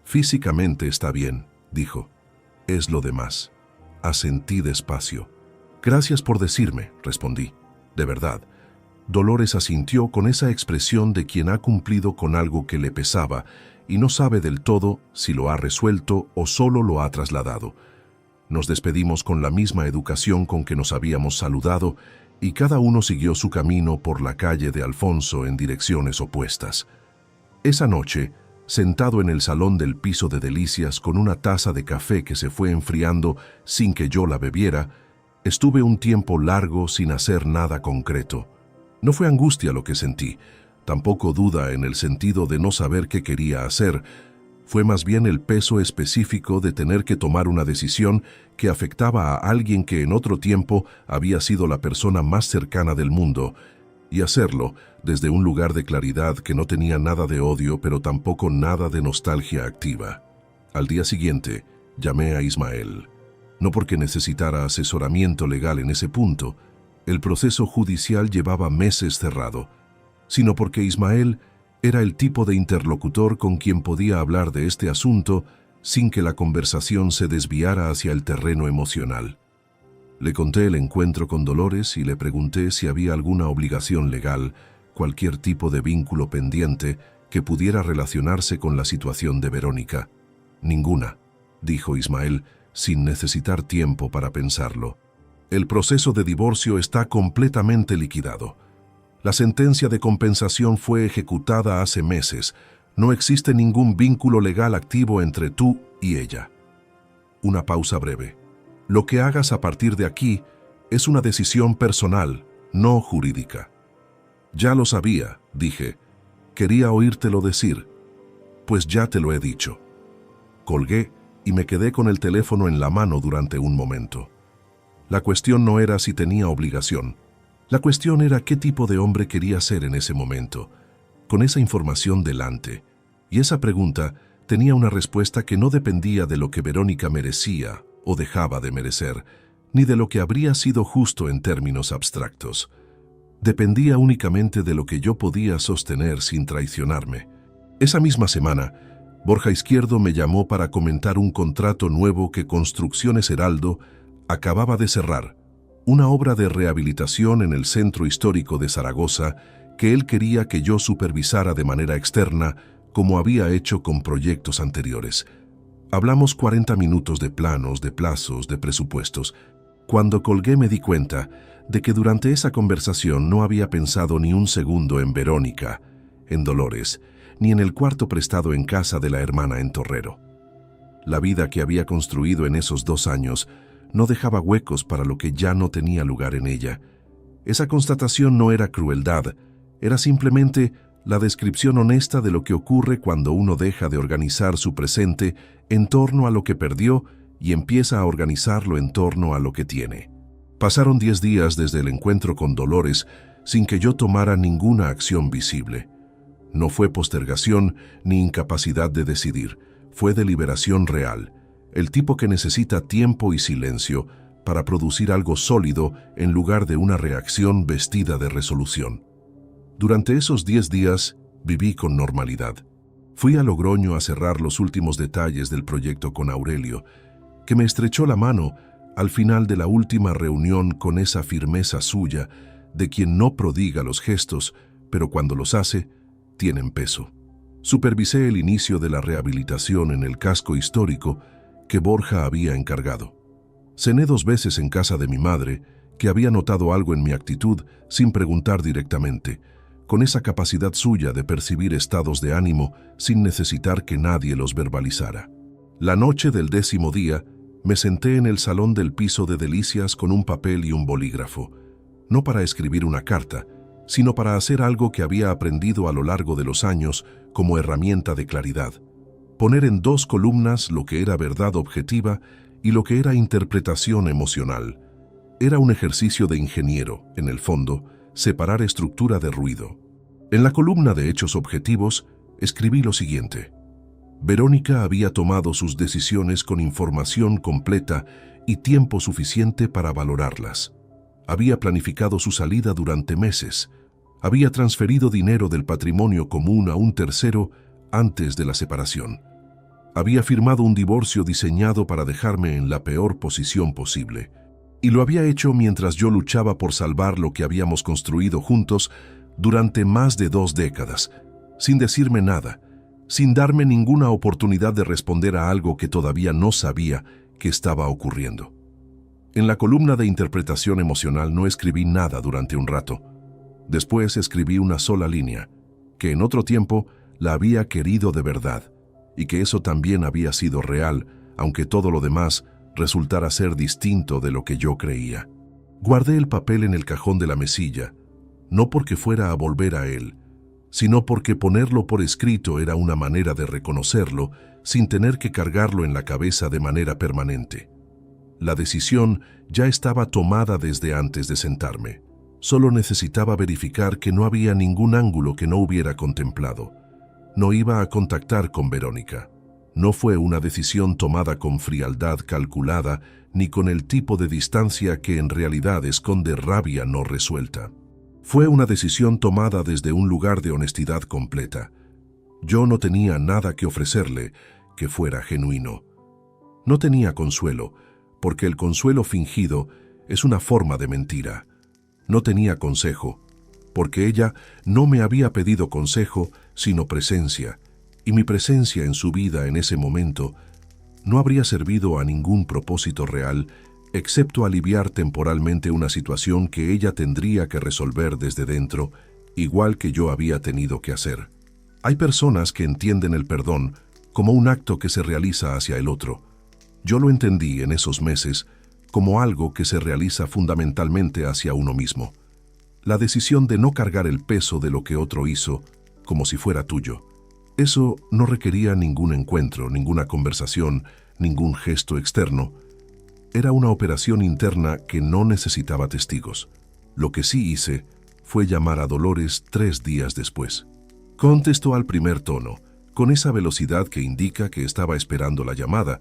«Físicamente está bien», dijo. «Es lo demás». Asentí despacio. «Gracias por decirme», respondí. «De verdad». Dolores asintió con esa expresión de quien ha cumplido con algo que le pesaba y no sabe del todo si lo ha resuelto o solo lo ha trasladado. Nos despedimos con la misma educación con que nos habíamos saludado y cada uno siguió su camino por la calle de Alfonso en direcciones opuestas. Esa noche, sentado en el salón del piso de Delicias con una taza de café que se fue enfriando sin que yo la bebiera, estuve un tiempo largo sin hacer nada concreto. No fue angustia lo que sentí, tampoco duda en el sentido de no saber qué quería hacer. Fue más bien el peso específico de tener que tomar una decisión que afectaba a alguien que en otro tiempo había sido la persona más cercana del mundo, y hacerlo desde un lugar de claridad que no tenía nada de odio, pero tampoco nada de nostalgia activa. Al día siguiente, llamé a Ismael. No porque necesitara asesoramiento legal en ese punto, el proceso judicial llevaba meses cerrado, sino porque Ismael era el tipo de interlocutor con quien podía hablar de este asunto sin que la conversación se desviara hacia el terreno emocional. Le conté el encuentro con Dolores y le pregunté si había alguna obligación legal, cualquier tipo de vínculo pendiente que pudiera relacionarse con la situación de Verónica. «Ninguna», dijo Ismael, sin necesitar tiempo para pensarlo. «El proceso de divorcio está completamente liquidado. La sentencia de compensación fue ejecutada hace meses. No existe ningún vínculo legal activo entre tú y ella». Una pausa breve. «Lo que hagas a partir de aquí es una decisión personal, no jurídica». «Ya lo sabía», dije. «Quería oírtelo decir». «Pues ya te lo he dicho». Colgué y me quedé con el teléfono en la mano durante un momento. La cuestión no era si tenía obligación. La cuestión era qué tipo de hombre quería ser en ese momento, con esa información delante. Y esa pregunta tenía una respuesta que no dependía de lo que Verónica merecía o dejaba de merecer, ni de lo que habría sido justo en términos abstractos. Dependía únicamente de lo que yo podía sostener sin traicionarme. Esa misma semana, Borja Izquierdo me llamó para comentar un contrato nuevo que Construcciones Heraldo acababa de cerrar, una obra de rehabilitación en el centro histórico de Zaragoza que él quería que yo supervisara de manera externa, como había hecho con proyectos anteriores. Hablamos 40 minutos de planos, de plazos, de presupuestos. Cuando colgué me di cuenta de que durante esa conversación no había pensado ni un segundo en Verónica, en Dolores, ni en el cuarto prestado en casa de la hermana en Torrero. La vida que había construido en esos 2 años no dejaba huecos para lo que ya no tenía lugar en ella. Esa constatación no era crueldad, era simplemente la descripción honesta de lo que ocurre cuando uno deja de organizar su presente en torno a lo que perdió y empieza a organizarlo en torno a lo que tiene. Pasaron 10 días desde el encuentro con Dolores sin que yo tomara ninguna acción visible. No fue postergación ni incapacidad de decidir, fue deliberación real, el tipo que necesita tiempo y silencio para producir algo sólido en lugar de una reacción vestida de resolución. Durante esos 10 días viví con normalidad. Fui a Logroño a cerrar los últimos detalles del proyecto con Aurelio, que me estrechó la mano al final de la última reunión con esa firmeza suya de quien no prodiga los gestos, pero cuando los hace, tienen peso. Supervisé el inicio de la rehabilitación en el casco histórico que Borja había encargado. Cené 2 veces en casa de mi madre, que había notado algo en mi actitud sin preguntar directamente, con esa capacidad suya de percibir estados de ánimo sin necesitar que nadie los verbalizara. La noche del 10º día, me senté en el salón del piso de Delicias con un papel y un bolígrafo, no para escribir una carta, sino para hacer algo que había aprendido a lo largo de los años como herramienta de claridad. Poner en 2 columnas lo que era verdad objetiva y lo que era interpretación emocional. Era un ejercicio de ingeniero, en el fondo, separar estructura de ruido. En la columna de hechos objetivos, escribí lo siguiente. Verónica había tomado sus decisiones con información completa y tiempo suficiente para valorarlas. Había planificado su salida durante meses. Había transferido dinero del patrimonio común a un tercero antes de la separación. Había firmado un divorcio diseñado para dejarme en la peor posición posible. Y lo había hecho mientras yo luchaba por salvar lo que habíamos construido juntos durante más de 2 décadas, sin decirme nada, sin darme ninguna oportunidad de responder a algo que todavía no sabía que estaba ocurriendo. En la columna de interpretación emocional no escribí nada durante un rato. Después escribí una sola línea, que en otro tiempo la había querido de verdad, y que eso también había sido real, aunque todo lo demás resultara ser distinto de lo que yo creía. Guardé el papel en el cajón de la mesilla, no porque fuera a volver a él, sino porque ponerlo por escrito era una manera de reconocerlo sin tener que cargarlo en la cabeza de manera permanente. La decisión ya estaba tomada desde antes de sentarme. Solo necesitaba verificar que no había ningún ángulo que no hubiera contemplado. No iba a contactar con Verónica. No fue una decisión tomada con frialdad calculada ni con el tipo de distancia que en realidad esconde rabia no resuelta. Fue una decisión tomada desde un lugar de honestidad completa. Yo no tenía nada que ofrecerle que fuera genuino. No tenía consuelo, porque el consuelo fingido es una forma de mentira. No tenía consejo, porque ella no me había pedido consejo, sino presencia, y mi presencia en su vida en ese momento no habría servido a ningún propósito real, excepto aliviar temporalmente una situación que ella tendría que resolver desde dentro, igual que yo había tenido que hacer. Hay personas que entienden el perdón como un acto que se realiza hacia el otro. Yo lo entendí en esos meses como algo que se realiza fundamentalmente hacia uno mismo. La decisión de no cargar el peso de lo que otro hizo como si fuera tuyo. Eso no requería ningún encuentro, ninguna conversación, ningún gesto externo. Era una operación interna que no necesitaba testigos. Lo que sí hice fue llamar a Dolores 3 días después. Contestó al primer tono, con esa velocidad que indica que estaba esperando la llamada,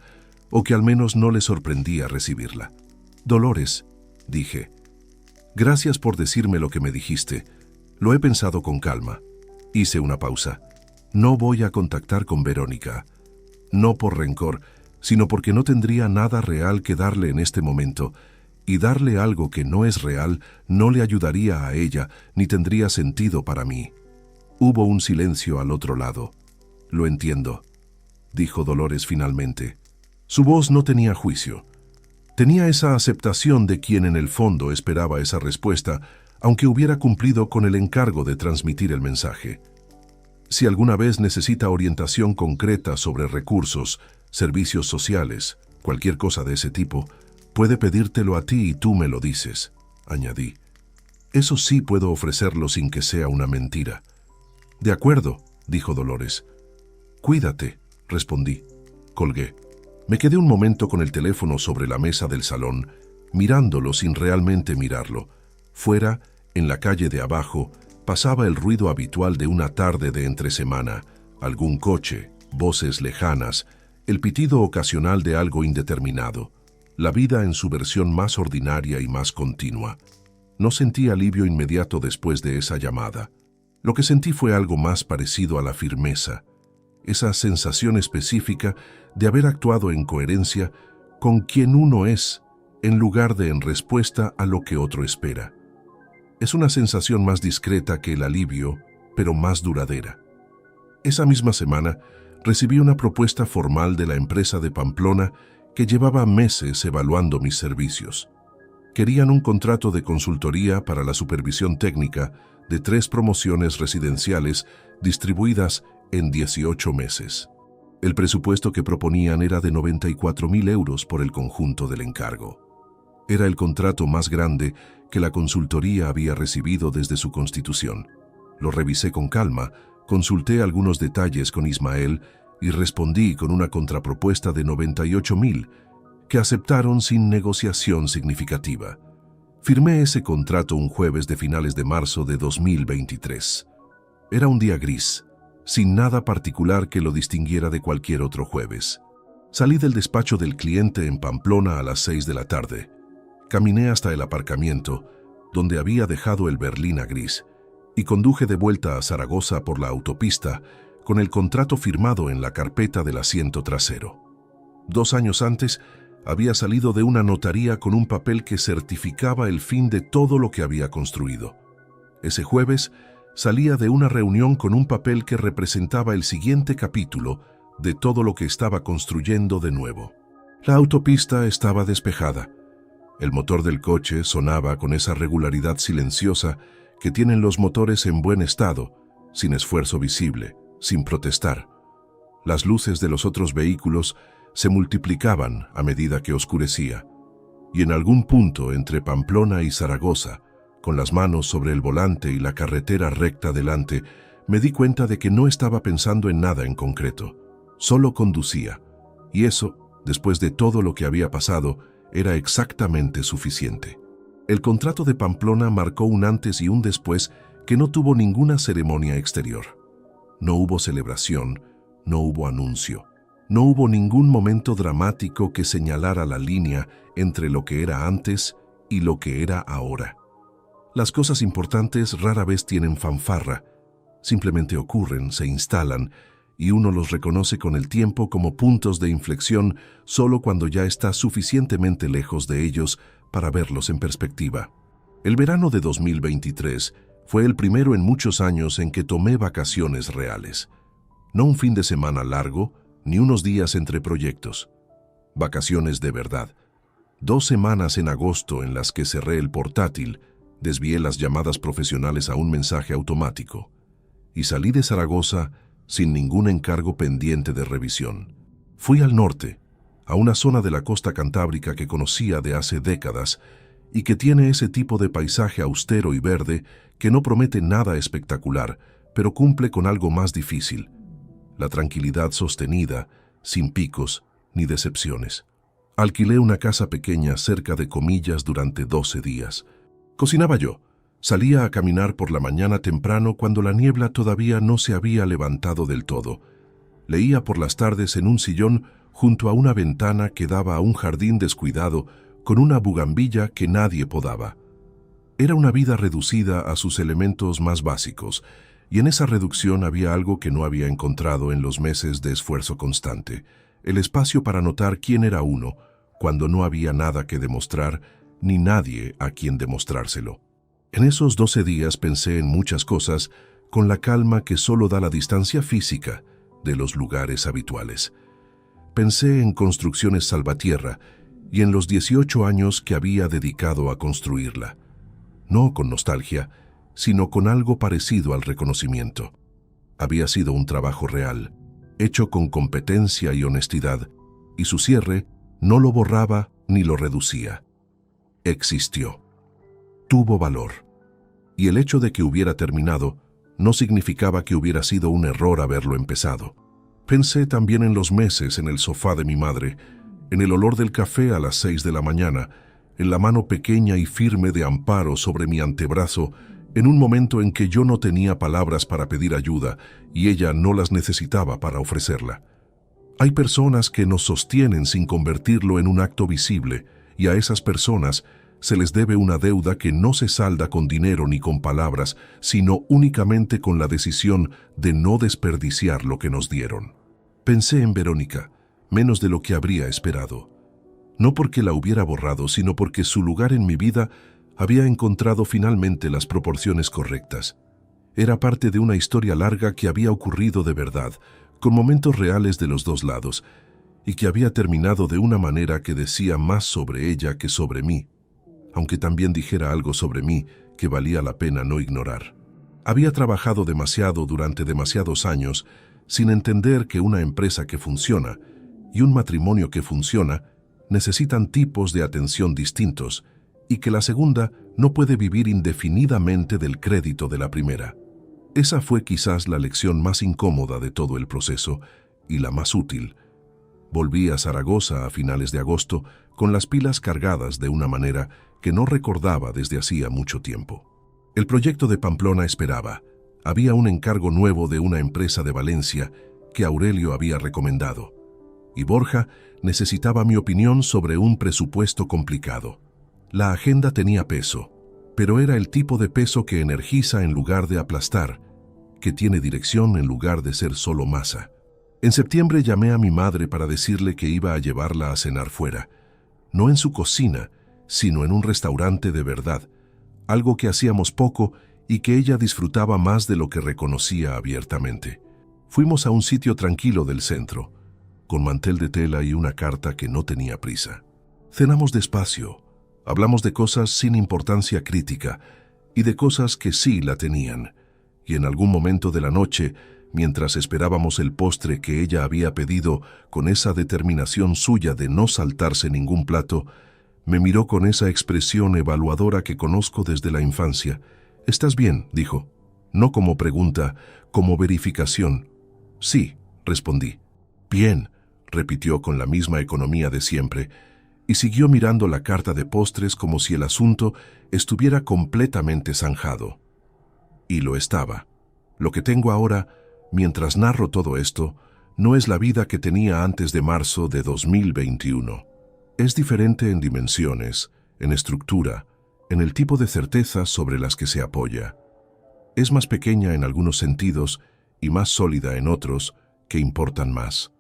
o que al menos no le sorprendía recibirla. «Dolores», dije. «Gracias por decirme lo que me dijiste. Lo he pensado con calma». Hice una pausa. «No voy a contactar con Verónica. No por rencor, sino porque no tendría nada real que darle en este momento, y darle algo que no es real no le ayudaría a ella ni tendría sentido para mí». Hubo un silencio al otro lado. «Lo entiendo», dijo Dolores finalmente. Su voz no tenía juicio. Tenía esa aceptación de quien en el fondo esperaba esa respuesta, aunque hubiera cumplido con el encargo de transmitir el mensaje. Si alguna vez necesita orientación concreta sobre recursos, servicios sociales, cualquier cosa de ese tipo, puede pedírtelo a ti y tú me lo dices, añadí. Eso sí puedo ofrecerlo sin que sea una mentira. De acuerdo, dijo Dolores. Cuídate, respondí. Colgué. Me quedé un momento con el teléfono sobre la mesa del salón, mirándolo sin realmente mirarlo. Fuera, en la calle de abajo, pasaba el ruido habitual de una tarde de entresemana, algún coche, voces lejanas, el pitido ocasional de algo indeterminado, la vida en su versión más ordinaria y más continua. No sentí alivio inmediato después de esa llamada. Lo que sentí fue algo más parecido a la firmeza, esa sensación específica de haber actuado en coherencia con quien uno es, en lugar de en respuesta a lo que otro espera. Es una sensación más discreta que el alivio, pero más duradera. Esa misma semana, recibí una propuesta formal de la empresa de Pamplona que llevaba meses evaluando mis servicios. Querían un contrato de consultoría para la supervisión técnica de 3 promociones residenciales distribuidas en 18 meses. El presupuesto que proponían era de 94.000 euros por el conjunto del encargo. Era el contrato más grande que la consultoría había recibido desde su constitución. Lo revisé con calma, consulté algunos detalles con Ismael y respondí con una contrapropuesta de 98.000, que aceptaron sin negociación significativa. Firmé ese contrato un jueves de finales de marzo de 2023. Era un día gris, sin nada particular que lo distinguiera de cualquier otro jueves. Salí del despacho del cliente en Pamplona a las 6 de la tarde. Caminé hasta el aparcamiento, donde había dejado el berlina gris, y conduje de vuelta a Zaragoza por la autopista con el contrato firmado en la carpeta del asiento trasero. 2 años antes, había salido de una notaría con un papel que certificaba el fin de todo lo que había construido. Ese jueves, salía de una reunión con un papel que representaba el siguiente capítulo de todo lo que estaba construyendo de nuevo. La autopista estaba despejada. El motor del coche sonaba con esa regularidad silenciosa que tienen los motores en buen estado, sin esfuerzo visible, sin protestar. Las luces de los otros vehículos se multiplicaban a medida que oscurecía, y en algún punto entre Pamplona y Zaragoza, con las manos sobre el volante y la carretera recta delante, me di cuenta de que no estaba pensando en nada en concreto. Solo conducía, y eso, después de todo lo que había pasado, era exactamente suficiente. El contrato de Pamplona marcó un antes y un después que no tuvo ninguna ceremonia exterior. No hubo celebración, no hubo anuncio, no hubo ningún momento dramático que señalara la línea entre lo que era antes y lo que era ahora. Las cosas importantes rara vez tienen fanfarra, simplemente ocurren, se instalan, y uno los reconoce con el tiempo como puntos de inflexión solo cuando ya está suficientemente lejos de ellos para verlos en perspectiva. El verano de 2023 fue el primero en muchos años en que tomé vacaciones reales. No un fin de semana largo, ni unos días entre proyectos. Vacaciones de verdad. 2 semanas en agosto en las que cerré el portátil, desvié las llamadas profesionales a un mensaje automático y salí de Zaragoza sin ningún encargo pendiente de revisión. Fui al norte, a una zona de la costa cantábrica que conocía de hace décadas y que tiene ese tipo de paisaje austero y verde que no promete nada espectacular, pero cumple con algo más difícil: la tranquilidad sostenida, sin picos ni decepciones. Alquilé una casa pequeña cerca de Comillas durante 12 días. Cocinaba yo. Salía a caminar por la mañana temprano cuando la niebla todavía no se había levantado del todo. Leía por las tardes en un sillón junto a una ventana que daba a un jardín descuidado con una bugambilla que nadie podaba. Era una vida reducida a sus elementos más básicos, y en esa reducción había algo que no había encontrado en los meses de esfuerzo constante, el espacio para notar quién era uno, cuando no había nada que demostrar, ni nadie a quien demostrárselo. En esos 12 días pensé en muchas cosas con la calma que solo da la distancia física de los lugares habituales. Pensé en construcciones salvatierra y en los 18 años que había dedicado a construirla. No con nostalgia, sino con algo parecido al reconocimiento. Había sido un trabajo real, hecho con competencia y honestidad, y su cierre no lo borraba ni lo reducía. Existió. Tuvo valor. Y el hecho de que hubiera terminado no significaba que hubiera sido un error haberlo empezado. Pensé también en los meses en el sofá de mi madre, en el olor del café a las 6 de la mañana, en la mano pequeña y firme de Amparo sobre mi antebrazo, en un momento en que yo no tenía palabras para pedir ayuda y ella no las necesitaba para ofrecerla. Hay personas que nos sostienen sin convertirlo en un acto visible, y a esas personas se les debe una deuda que no se salda con dinero ni con palabras, sino únicamente con la decisión de no desperdiciar lo que nos dieron. Pensé en Verónica, menos de lo que habría esperado. No porque la hubiera borrado, sino porque su lugar en mi vida había encontrado finalmente las proporciones correctas. Era parte de una historia larga que había ocurrido de verdad, con momentos reales de los dos lados, y que había terminado de una manera que decía más sobre ella que sobre mí, aunque también dijera algo sobre mí que valía la pena no ignorar. Había trabajado demasiado durante demasiados años sin entender que una empresa que funciona y un matrimonio que funciona necesitan tipos de atención distintos, y que la segunda no puede vivir indefinidamente del crédito de la primera. Esa fue quizás la lección más incómoda de todo el proceso y la más útil. Volví a Zaragoza a finales de agosto con las pilas cargadas de una manera que no recordaba desde hacía mucho tiempo. El proyecto de Pamplona esperaba. Había un encargo nuevo de una empresa de Valencia que Aurelio había recomendado, y Borja necesitaba mi opinión sobre un presupuesto complicado. La agenda tenía peso, pero era el tipo de peso que energiza en lugar de aplastar, que tiene dirección en lugar de ser solo masa. En septiembre llamé a mi madre para decirle que iba a llevarla a cenar fuera, no en su cocina, sino en un restaurante de verdad, algo que hacíamos poco y que ella disfrutaba más de lo que reconocía abiertamente. Fuimos a un sitio tranquilo del centro, con mantel de tela y una carta que no tenía prisa. Cenamos despacio. Hablamos de cosas sin importancia crítica y de cosas que sí la tenían. Y en algún momento de la noche, mientras esperábamos el postre que ella había pedido con esa determinación suya de no saltarse ningún plato, me miró con esa expresión evaluadora que conozco desde la infancia. «¿Estás bien?», dijo. No como pregunta, como verificación. «Sí», respondí. «Bien», repitió con la misma economía de siempre, y siguió mirando la carta de postres como si el asunto estuviera completamente zanjado. Y lo estaba. Lo que tengo ahora, mientras narro todo esto, no es la vida que tenía antes de marzo de 2021. Es diferente en dimensiones, en estructura, en el tipo de certezas sobre las que se apoya. Es más pequeña en algunos sentidos y más sólida en otros que importan más.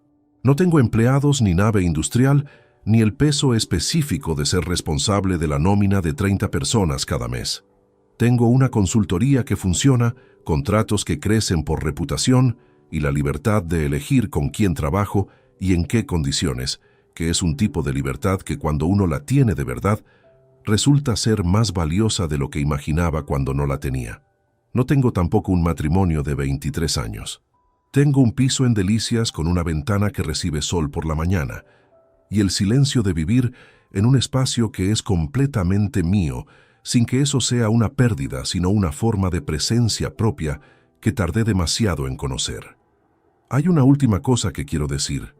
No tengo empleados ni nave industrial, ni el peso específico de ser responsable de la nómina de 30 personas cada mes. Tengo una consultoría que funciona, contratos que crecen por reputación y la libertad de elegir con quién trabajo y en qué condiciones, que es un tipo de libertad que cuando uno la tiene de verdad, resulta ser más valiosa de lo que imaginaba cuando no la tenía. No tengo tampoco un matrimonio de 23 años. Tengo un piso en Delicias con una ventana que recibe sol por la mañana, y el silencio de vivir en un espacio que es completamente mío, sin que eso sea una pérdida, sino una forma de presencia propia que tardé demasiado en conocer. Hay una última cosa que quiero decir,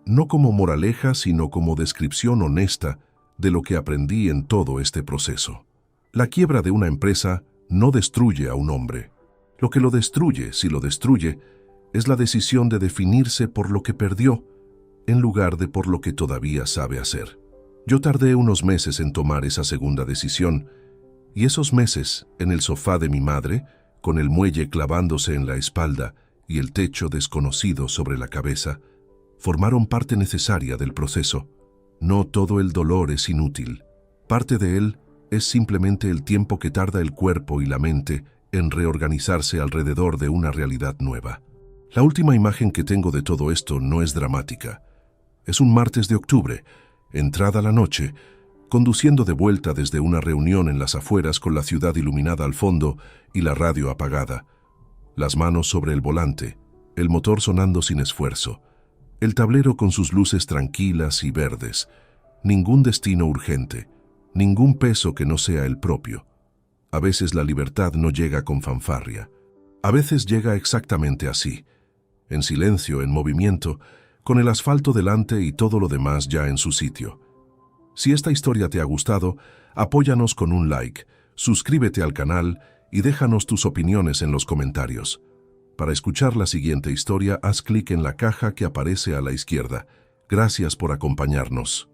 no como moraleja, sino como descripción honesta de lo que aprendí en todo este proceso. La quiebra de una empresa no destruye a un hombre. Lo que lo destruye, si lo destruye, es la decisión de definirse por lo que perdió, en lugar de por lo que todavía sabe hacer. Yo tardé unos meses en tomar esa segunda decisión, y esos meses, en el sofá de mi madre, con el muelle clavándose en la espalda y el techo desconocido sobre la cabeza, formaron parte necesaria del proceso. No todo el dolor es inútil. Parte de él es simplemente el tiempo que tarda el cuerpo y la mente en reorganizarse alrededor de una realidad nueva. La última imagen que tengo de todo esto no es dramática. Es un martes de octubre, entrada la noche, conduciendo de vuelta desde una reunión en las afueras con la ciudad iluminada al fondo y la radio apagada. Las manos sobre el volante, el motor sonando sin esfuerzo, el tablero con sus luces tranquilas y verdes, ningún destino urgente, ningún peso que no sea el propio. A veces la libertad no llega con fanfarria. A veces llega exactamente así, en silencio, en movimiento, con el asfalto delante y todo lo demás ya en su sitio. Si esta historia te ha gustado, apóyanos con un like, suscríbete al canal y déjanos tus opiniones en los comentarios. Para escuchar la siguiente historia, haz clic en la caja que aparece a la izquierda. Gracias por acompañarnos.